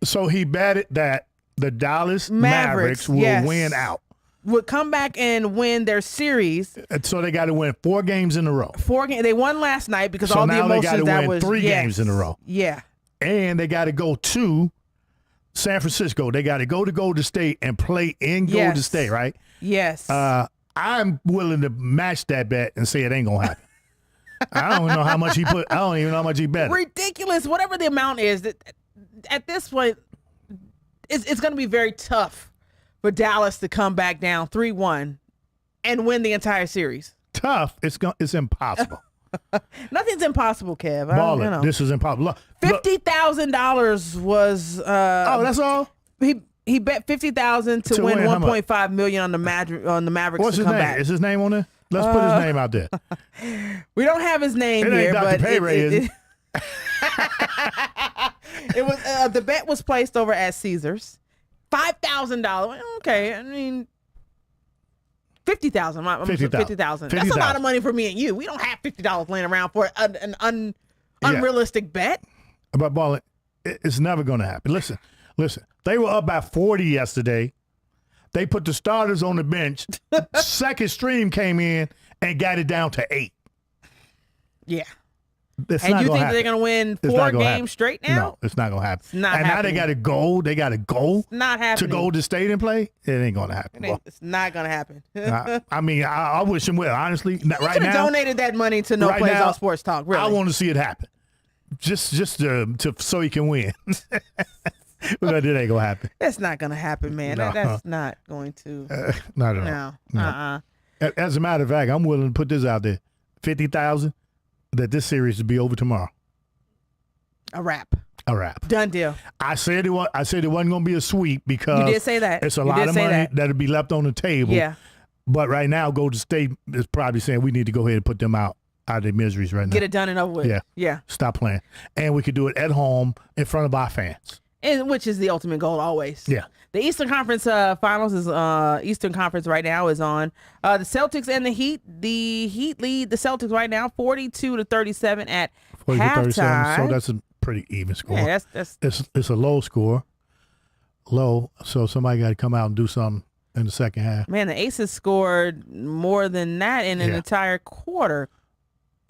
So he betted that the Dallas Mavericks will win out. Would come back and win their series. So they got to win 4 games in a row. 4 games. They won last night because all the emotions that was. So now they got to win 3 yes. games in a row. Yeah. And they got to go to San Francisco. They got to go to Golden State and play in Golden State, right? Yes. I'm willing to match that bet and say it ain't gonna happen. I don't even know how much he put. I don't even know how much he bet. Ridiculous. Whatever the amount is, at this point, it's going to be very tough for Dallas to come back down 3-1 and win the entire series. Tough. It's impossible. Nothing's impossible, Kev. Ballin', this is impossible. $50,000 was. Oh, that's all. He bet $50,000 to win $1.5 million on the Mavericks. What's to his come name? back. Is his name on there? Let's put his name out there. We don't have his name it here, ain't Dr. but Pay Ray, is it? It was the bet was placed over at Caesars. $5,000. Okay, I mean. $50,000. $50,000. That's a lot of money for me and you. We don't have $50 laying around for an unrealistic bet. But Ballin', it's never going to happen. Listen. They were up by 40 yesterday. They put the starters on the bench. Second stream came in and got it down to 8. Yeah. It's and not you think happen. they're going to win 4 games straight now? No, it's not going to happen. It's not happening. Now they got to go. They got to go. It's not happening. To Golden State and play. It ain't going to happen. It's not going to happen. I mean, I wish him well. Honestly, right now, donated that money to No Plays Off Sports Talk. Really, I want to see it happen. Just to so he can win. But it ain't gonna happen. That's not gonna happen, man. No. That's not going to. Not at all. No. As a matter of fact, I'm willing to put this out there: 50,000 that this series will be over tomorrow. A wrap. Done deal. I said it wasn't gonna be a sweep because you did say that. It's a lot of money that'll be left on the table. Yeah. But right now, Golden State is probably saying we need to go ahead and put them out of their miseries right now. Get it done and over with. Yeah. Stop playing, and we could do it at home in front of our fans. And which is the ultimate goal always. Yeah. The Eastern Conference Finals is Eastern Conference right now is on. The Celtics and the Heat. The Heat lead the Celtics right now 42-37 at halftime. So that's a pretty even score. Yeah, it's a low score. Low. So somebody got to come out and do something in the second half. Man, the Aces scored more than that in an entire quarter.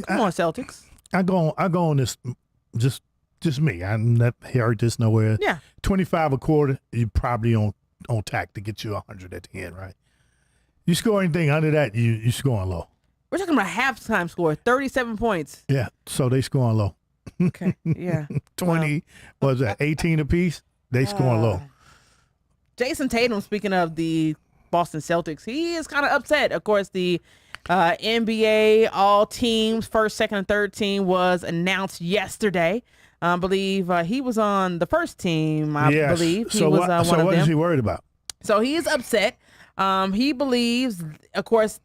Come on, Celtics. I go on this just me. I never heard this nowhere. Yeah. 25 a quarter, you're probably on tack to get you 100 at the end, right? You score anything under that, you scoring low. We're talking about halftime score, 37 points. Yeah, so they scoring low. Okay, yeah. 20, what was that, 18 apiece? They scoring low. Jason Tatum, speaking of the Boston Celtics, he is kind of upset. Of course, the NBA all teams, first, second, and third team was announced yesterday. I believe he was on the first team, believe. He was one of them. So what is he worried about? So he is upset. He believes, of course,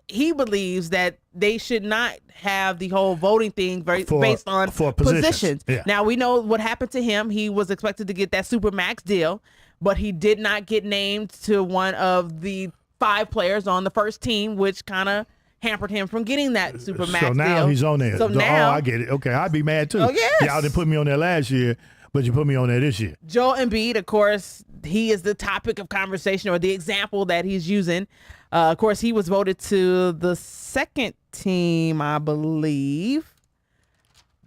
he believes that they should not have the whole voting thing based on positions. Yeah. Now, we know what happened to him. He was expected to get that Supermax deal, but he did not get named to one of the 5 players on the first team, which kind of hampered him from getting that Supermax deal. So now he's on there. So now, I get it. Okay, I'd be mad too. Oh, yes. Y'all didn't put me on there last year, But you put me on there this year. Joel Embiid, of course, he is the topic of conversation or the example that he's using. Of course, he was voted to the second team, I believe,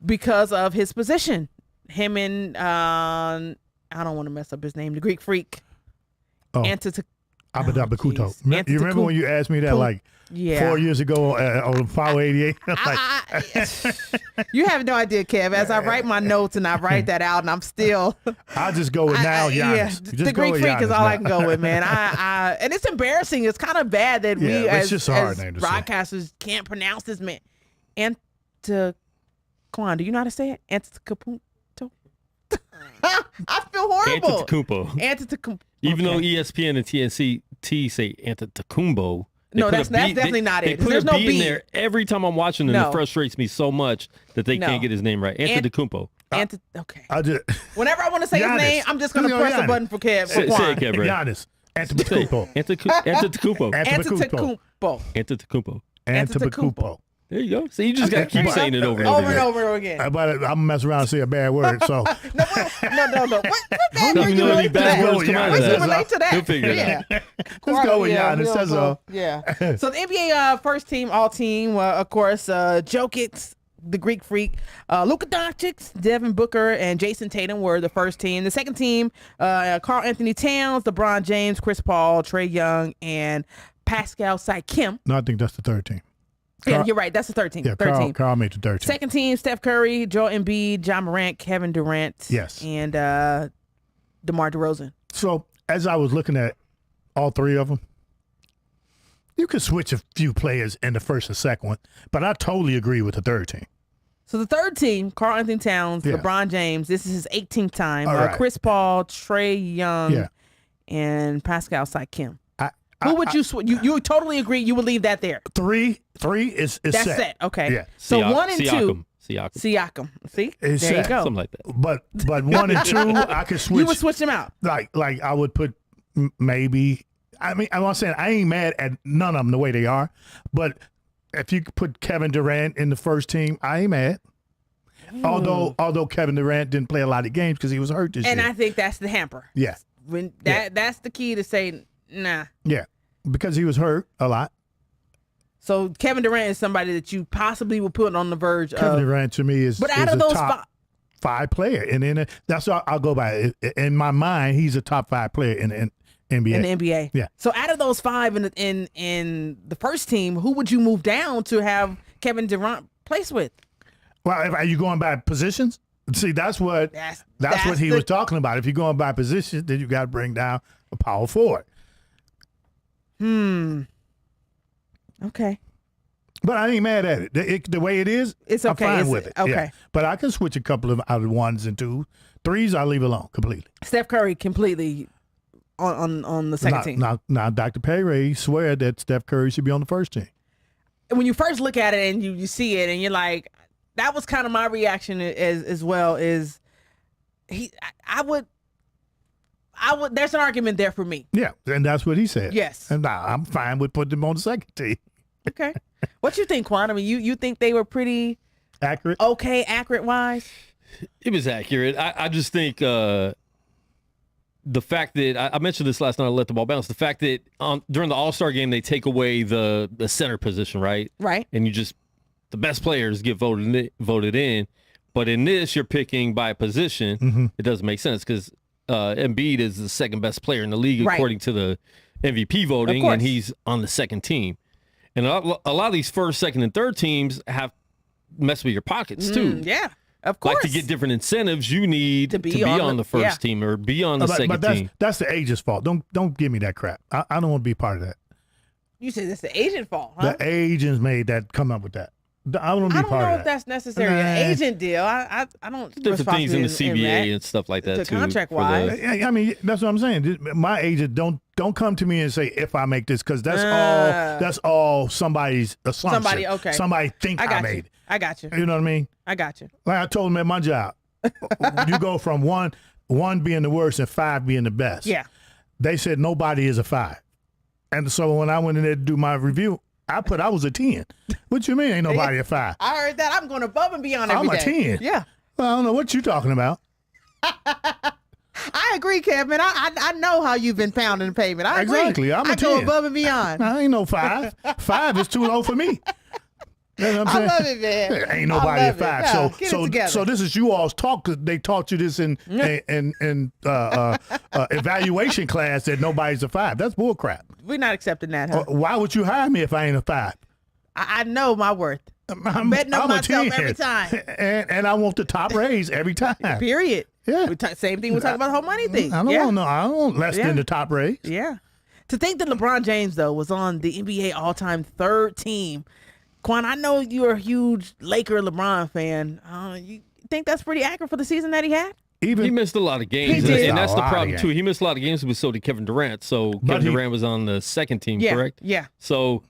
because of his position. Him and, I don't want to mess up his name, the Greek Freak. Abadabekuto. You remember when you asked me that 4 years ago on Power 88? You have no idea, Kev. As I write my notes and I write that out, and I'm still. I'll just go with Giannis. Yeah, the Greek Freak is all I can go with, man. And it's embarrassing. It's kind of bad that we as broadcasters can't pronounce this man. Quan, do you know how to say it? Antetokounmpo. I feel horrible. Antetokounmpo. Even though ESPN and TNT say Antetokounmpo. No, that's definitely not it. They put There's a no B B in there every time I'm watching them. It frustrates me so much that they can't get his name right. Antetokounmpo. Okay. Whenever I want to say his name, I'm just going to press a button for Kev. Say it, Kev. Giannis. Antetokounmpo. Antetokounmpo. There you go. So you just got to keep saying it over and over again. But I'm going to mess around and say a bad word, so. No. What bad word you relate to that? What you relate to that? He'll figure it out. Let's go with Giannis. That's all. Yeah. So the NBA first team, all team, of course, Jokic, the Greek Freak, Luka Doncic, Devin Booker, and Jason Tatum were the first team. The second team, Karl Anthony Towns, LeBron James, Chris Paul, Trae Young, and Pascal Siakam. No, I think that's the third team. Yeah, you're right. That's the 13th. Yeah, Carl made the 13th. Second team, Steph Curry, Joel Embiid, John Morant, Kevin Durant. Yes. And DeMar DeRozan. So as I was looking at all three of them, you could switch a few players in the first and second one, but I totally agree with the third team. So the third team, Karl Anthony Towns, LeBron James, this is his 18th time. Right. Chris Paul, Trae Young, and Pascal Siakam. Who would you you totally agree you would leave that there? Three is that's set. Okay. Yeah. So one and two. Siakam. See? There you go. Something like that. But 1 and 2, I could switch. You would switch them out. Like I would put maybe. I mean, I'm not saying I ain't mad at none of them the way they are, but if you could put Kevin Durant in the first team, I ain't mad. Although Kevin Durant didn't play a lot of games because he was hurt this year. And I think that's the hamper. Yeah. That's the key to say nah. Yeah. Because he was hurt a lot. So Kevin Durant is somebody that you possibly would put on the verge of. Kevin Durant to me is, but out of those top five player. And then that's what I'll go by. In my mind, he's a top 5 player in the NBA. In the NBA. Yeah. So out of those 5 in the first team, who would you move down to have Kevin Durant place with? Well, are you going by positions? See, that's what he was talking about. If you're going by positions, then you got to bring down a power forward. Okay. But I ain't mad at it. The way it is, it's okay. I'm fine with it. Okay. Yeah. But I can switch a couple of out of 1s and 2s. 3s, I'll leave alone completely. Steph Curry completely on the second team. Now, Dr. Perry swear that Steph Curry should be on the first team. When you first look at it and you see it and you're like, that was kind of my reaction as well. Is I would. There's an argument there for me. Yeah, and that's what he said. Yes. And I'm fine with putting them on the second team. Okay. What you think, Quan? I mean, you think they were pretty accurate? Okay, accurate-wise? It was accurate. I just think the fact that I mentioned this last night, I let the ball bounce. The fact that during the All-Star game, they take away the center position, right? Right. And the best players get voted in. But in this, you're picking by position. Mm-hmm. It doesn't make sense because Embiid is the second best player in the league according to the MVP voting, and he's on the second team. And a lot of these first, second, and third teams have messed with your pockets too. Yeah, of course. Like to get different incentives, you need to be on the first team or be on the second team. That's the agent's fault. Don't give me that crap. I don't want to be part of that. You said it's the agent's fault, huh? The agents made that come up with that. I don't want to be part of that. I don't know if that's necessarily an agent deal. I don't. Different things in the CBA and stuff like that too. Contract wise, I mean that's what I'm saying. My agent don't come to me and say if I make this because that's all somebody's assumption. Somebody think I made it. I got you. You know what I mean? I got you. Like I told him at my job, you go from one being the worst and 5 being the best. Yeah. They said nobody is a 5, and so when I went in there to do my review, I was a 10. What you mean ain't nobody a 5? I heard that. I'm going above and beyond every day. I'm a 10. Yeah. Well, I don't know what you're talking about. I agree, Kevin. I know how you've been pounding the pavement. I agree. Exactly. I'm a I 10. go above and beyond. I ain't no 5. 5 is too low for me. You know what I'm saying? I love it, man. Ain't nobody at 5. No, so this is you all's talk. They taught you this in evaluation class that nobody's a 5. That's bull crap. We're not accepting that, huh? Why would you hire me if I ain't a 5? I know my worth. I'm betting on myself every time. And I want the top raise every time. Period. Yeah. Same thing. We're talking about the whole money thing. I don't want less than the top raise. Yeah. To think that LeBron James, though, was on the NBA all-time 3rd team. Quan, I know you're a huge Laker LeBron fan. You think that's pretty accurate for the season that he had? He missed a lot of games, and that's the problem too. He missed a lot of games, but so did Kevin Durant. So Kevin Durant was on the 2nd team, correct? Yeah. So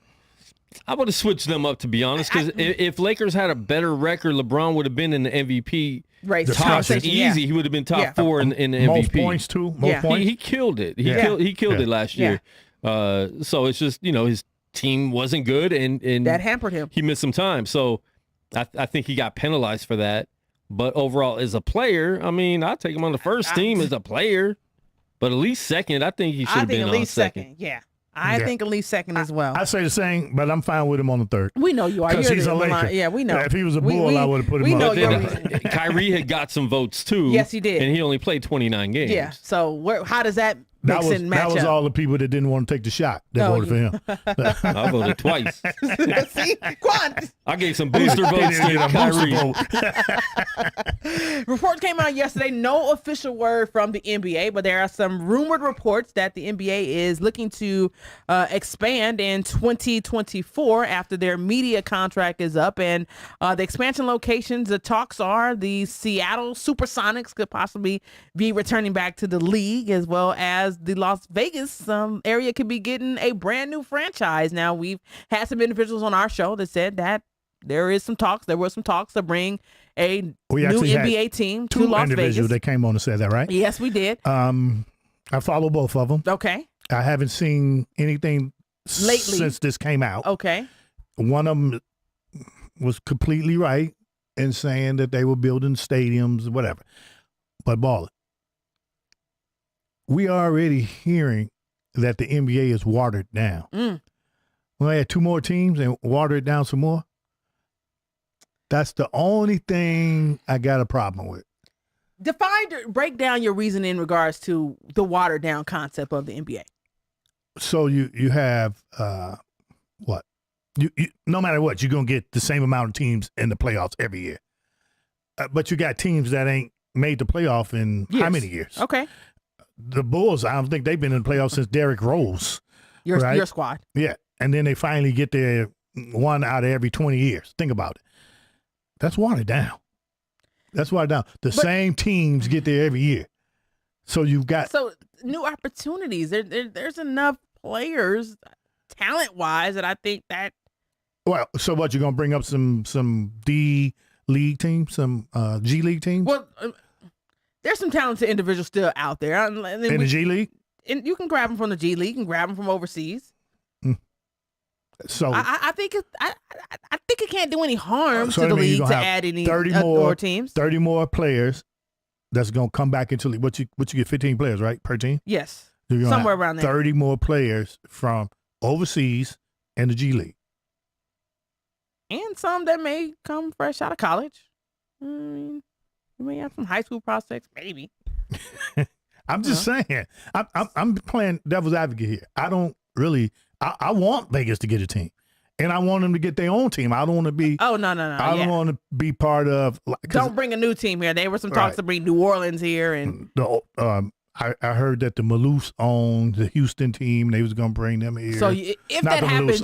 I would have switched them up, to be honest, because if Lakers had a better record, LeBron would have been in the MVP. Right, top easy. Yeah. He would have been top 4 in the MVP. Most points too. Most points. He killed it. He killed it last year. So it's just his team wasn't good, and that hampered him. He missed some time, so I think he got penalized for that. But overall, as a player, I mean, I'd take him on the first team as a player, but at least second. I think he should have been on second. At least second. Yeah. I think at least second as well. I say the same, but I'm fine with him on the 3rd. We know you are. Because he's a Laker. Yeah, we know. If he was a Bull, I would have put him on. Kyrie had got some votes too. Yes, he did. And he only played 29 games. Yeah. So how does that That was all the people that didn't want to take the shot that voted for him. I voted twice. See, Quan. I gave some booster votes to Kyrie. Reports came out yesterday. No official word from the NBA, but there are some rumored reports that the NBA is looking to expand in 2024 after their media contract is up. And the expansion locations, the talks are the Seattle Supersonics could possibly be returning back to the league, as well as the Las Vegas area could be getting a brand new franchise. Now, we've had some individuals on our show that said that there were some talks to bring a new NBA team to Las Vegas. That came on and said that, right? Yes, we did. I follow both of them. Okay. I haven't seen anything lately since this came out. Okay. One of them was completely right in saying that they were building stadiums, whatever. But ball, we are already hearing that the NBA is watered down. We had 2 more teams and water it down some more. That's the only thing I got a problem with. Break down your reasoning in regards to the watered down concept of the NBA. So you have what? You no matter what, you're gonna get the same amount of teams in the playoffs every year. But you got teams that ain't made the playoff in how many years? Okay. The Bulls, I don't think they've been in the playoffs since Derrick Rose. Your squad. Yeah. And then they finally get their one out of every 20 years. Think about it. That's watered down. The same teams get there every year. So you've got new opportunities. There's enough players, talent-wise, that I think that. Well, so what, you're going to bring up some D League teams, some G League teams? Well, there's some talented individuals still out there. In the G League? And you can grab them from the G League and grab them from overseas. So I think it can't do any harm to the league to add any 30 more teams. 30 more players that's going to come back into the what you get 15 players, right, per team? Yes. Somewhere around there. 30 more players from overseas and the G League. And some that may come fresh out of college. You may have some high school prospects, maybe. I'm just saying. I'm playing devil's advocate here. I don't really. I want Vegas to get a team, and I want them to get their own team. I don't want to be. Oh no! I don't want to be part of. Don't bring a new team here. There were some talks to bring New Orleans here, and I heard that the Maloofs owned the Houston team. They was going to bring them here. So if not that happens,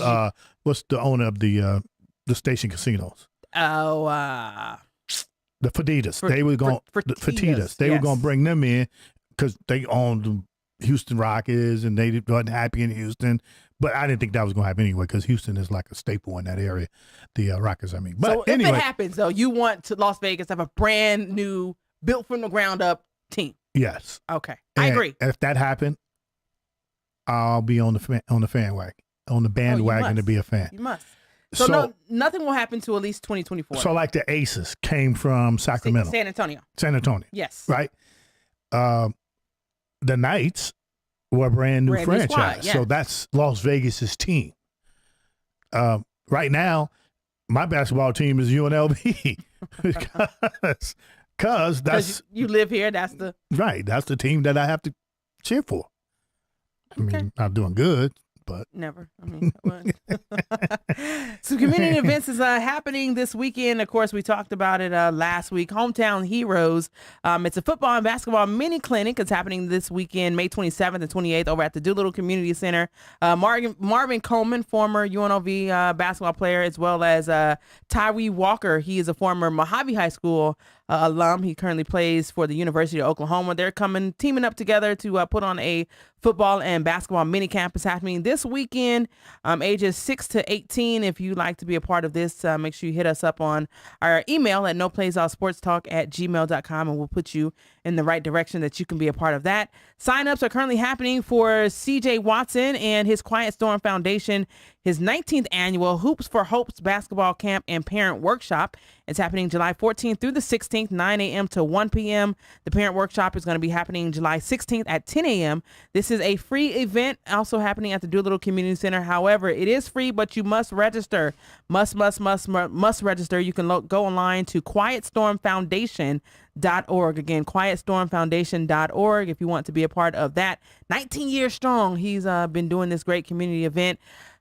what's the owner of the Station Casinos? Oh, the Fertitas. They were going Fertitas. They were going to bring them in because they owned the Houston Rockets, and they wasn't happy in Houston. But I didn't think that was going to happen anyway because Houston is like a staple in that area, the Rockets, I mean. But so anyway, if it happens, though, you want Las Vegas to have a brand new, built from the ground up team. Yes. Okay. I agree. If that happened, I'll be on the bandwagon to be a fan. You must. So nothing will happen to at least 2024. So like the Aces came from Sacramento. San Antonio. San Antonio. Yes. Right? the Knights were a brand new franchise. Squad, yes. So that's Las Vegas's team. Right now, my basketball team is UNLV because that's you live here. That's the team that I have to cheer for. Okay. I mean, not doing good, but never. I mean, some community events is happening this weekend. Of course, we talked about it last week. Hometown Heroes. It's a football and basketball mini clinic. It's happening this weekend, May 27th and 28th, over at the Doolittle Community Center. Marvin Coleman, former UNLV basketball player, as well as Tyree Walker. He is a former Mojave High School alum. He currently plays for the University of Oklahoma. They're teaming up together to put on a football and basketball mini camp. Is happening this weekend, ages 6 to 18. If you'd like to be a part of this, make sure you hit us up on our email at noplaysallsportstalk@gmail.com, and we'll put you in the right direction that you can be a part of that. Sign-ups are currently happening for CJ Watson and his Quiet Storm Foundation, his 19th annual Hoops for Hopes basketball camp and parent workshop. It's happening July 14th through the 16th, 9 a.m. to 1 p.m. The parent workshop is going to be happening July 16th at 10 a.m. This is a free event, also happening at the Doolittle Community Center. However, it is free, but you must register. Must register. You can go online to quietstormfoundation.org. Again, quietstormfoundation.org if you want to be a part of that. 19 years strong. He's been doing this great community event.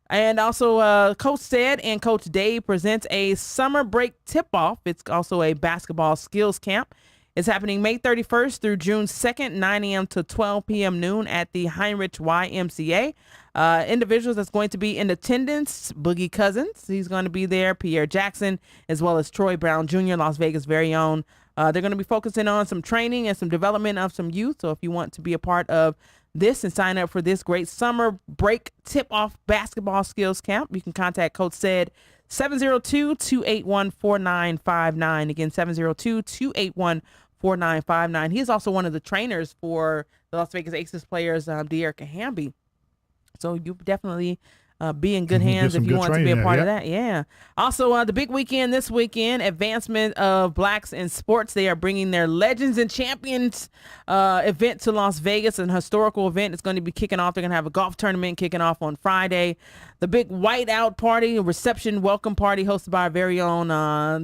And also, Coach Said and Coach Dave presents a summer break tip-off. It's also a basketball skills camp. It's happening May 31st through June 2nd, 9 a.m. to 12 p.m. noon at the Heinrich YMCA. Individuals that's going to be in attendance, Boogie Cousins. He's going to be there. Pierre Jackson, as well as Troy Brown Jr., Las Vegas' very own. They're going to be focusing on some training and some development of some youth. So if you want to be a part of this and sign up for this great summer break tip-off basketball skills camp, you can contact Coach Said 702-281-4959. Again, 702-281-4959. He is also one of the trainers for the Las Vegas Aces players, De'Erica Hamby. So you definitely be in good hands if you want to be a part of that. Yeah. Also, the big weekend this weekend, advancement of blacks in sports. They are bringing their Legends and Champions event to Las Vegas, an historical event. It's going to be kicking off. They're going to have a golf tournament kicking off on Friday. The big whiteout party, reception welcome party hosted by our very own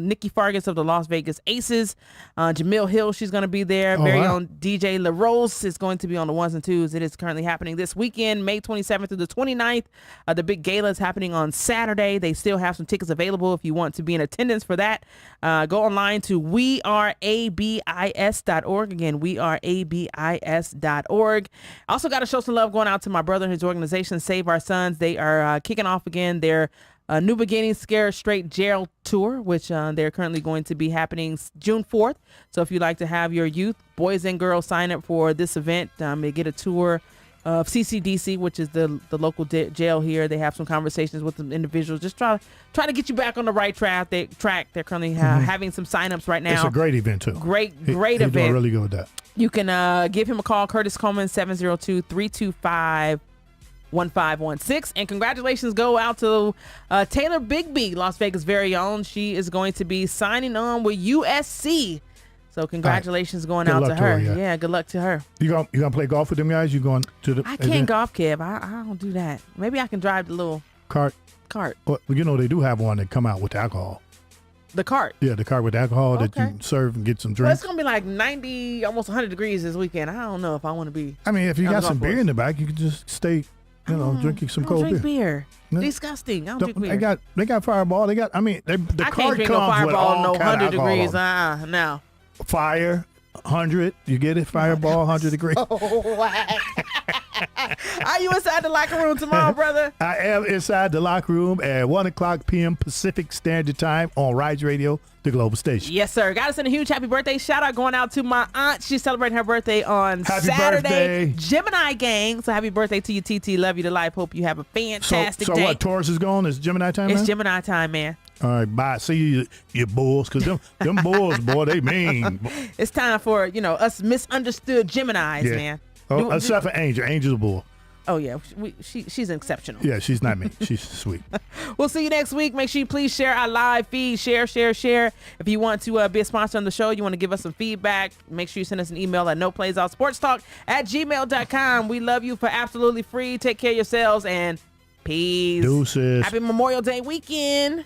Nikki Fargus of the Las Vegas Aces. Jamil Hill, she's going to be there. Own DJ LaRose is going to be on the ones and twos. It is currently happening this weekend, May 27th through the 29th. The big gala is happening on Saturday. They still have some tickets available if you want to be in attendance for that. Go online to weareabis.org. Again, weareabis.org. Also got to show some love going out to my brother and his organization, Save Our Sons. They are kicking off again their New Beginnings Scare Straight Jail Tour, which they're currently going to be happening June 4th. So if you'd like to have your youth, boys and girls, sign up for this event, they get a tour of CCDC, which is the local jail here. They have some conversations with some individuals. Just try to get you back on the right track. They're currently having some signups right now. It's a great event, too. Great event. He's doing really good with that. You can give him a call, Curtis Coleman, 702-325-1516. And congratulations go out to Taylor Bigby, Las Vegas' very own. She is going to be signing on with USC. So congratulations going out to her. Yeah, good luck to her. You gonna play golf with them guys? You going to the? I can't golf, Kev. I don't do that. Maybe I can drive the little cart. Well, they do have one that come out with alcohol. The cart. Yeah, the cart with alcohol that you serve and get some drinks. Well, it's gonna be like 90, almost 100 degrees this weekend. I don't know if I want to be. I mean, if you got some beer in the back, you can just stay. Drinking some cold beer. No. Disgusting. I don't drink beer. They got Fireball. They got. I mean, the I cart can't drink no Fireball. No 100 degrees. No. Fire 100, you get it? Fireball 100 degrees. Are you inside the locker room tomorrow, brother? I am inside the locker room at 1:00 p.m. Pacific Standard Time on Rise Radio, the global station. Yes, sir. Got to send a huge happy birthday shout out going out to my aunt. She's celebrating her birthday on Saturday. Gemini gang. So happy birthday to you, TT. Love you to life. Hope you have a fantastic day. So what, Taurus is going? It's Gemini time, man? It's Gemini time, man. All right, bye. See you bulls, because them bulls, boy, they mean. It's time for, us misunderstood Geminis, man. Oh, except for Angel. Angel's a bull. Oh, yeah. She's exceptional. Yeah, she's not me. She's sweet. We'll see you next week. Make sure you please share our live feed. Share. If you want to be a sponsor on the show, you want to give us some feedback, make sure you send us an email at noplaysoutsportstalk@gmail.com. We love you for absolutely free. Take care of yourselves and peace. Deuces. Happy Memorial Day weekend.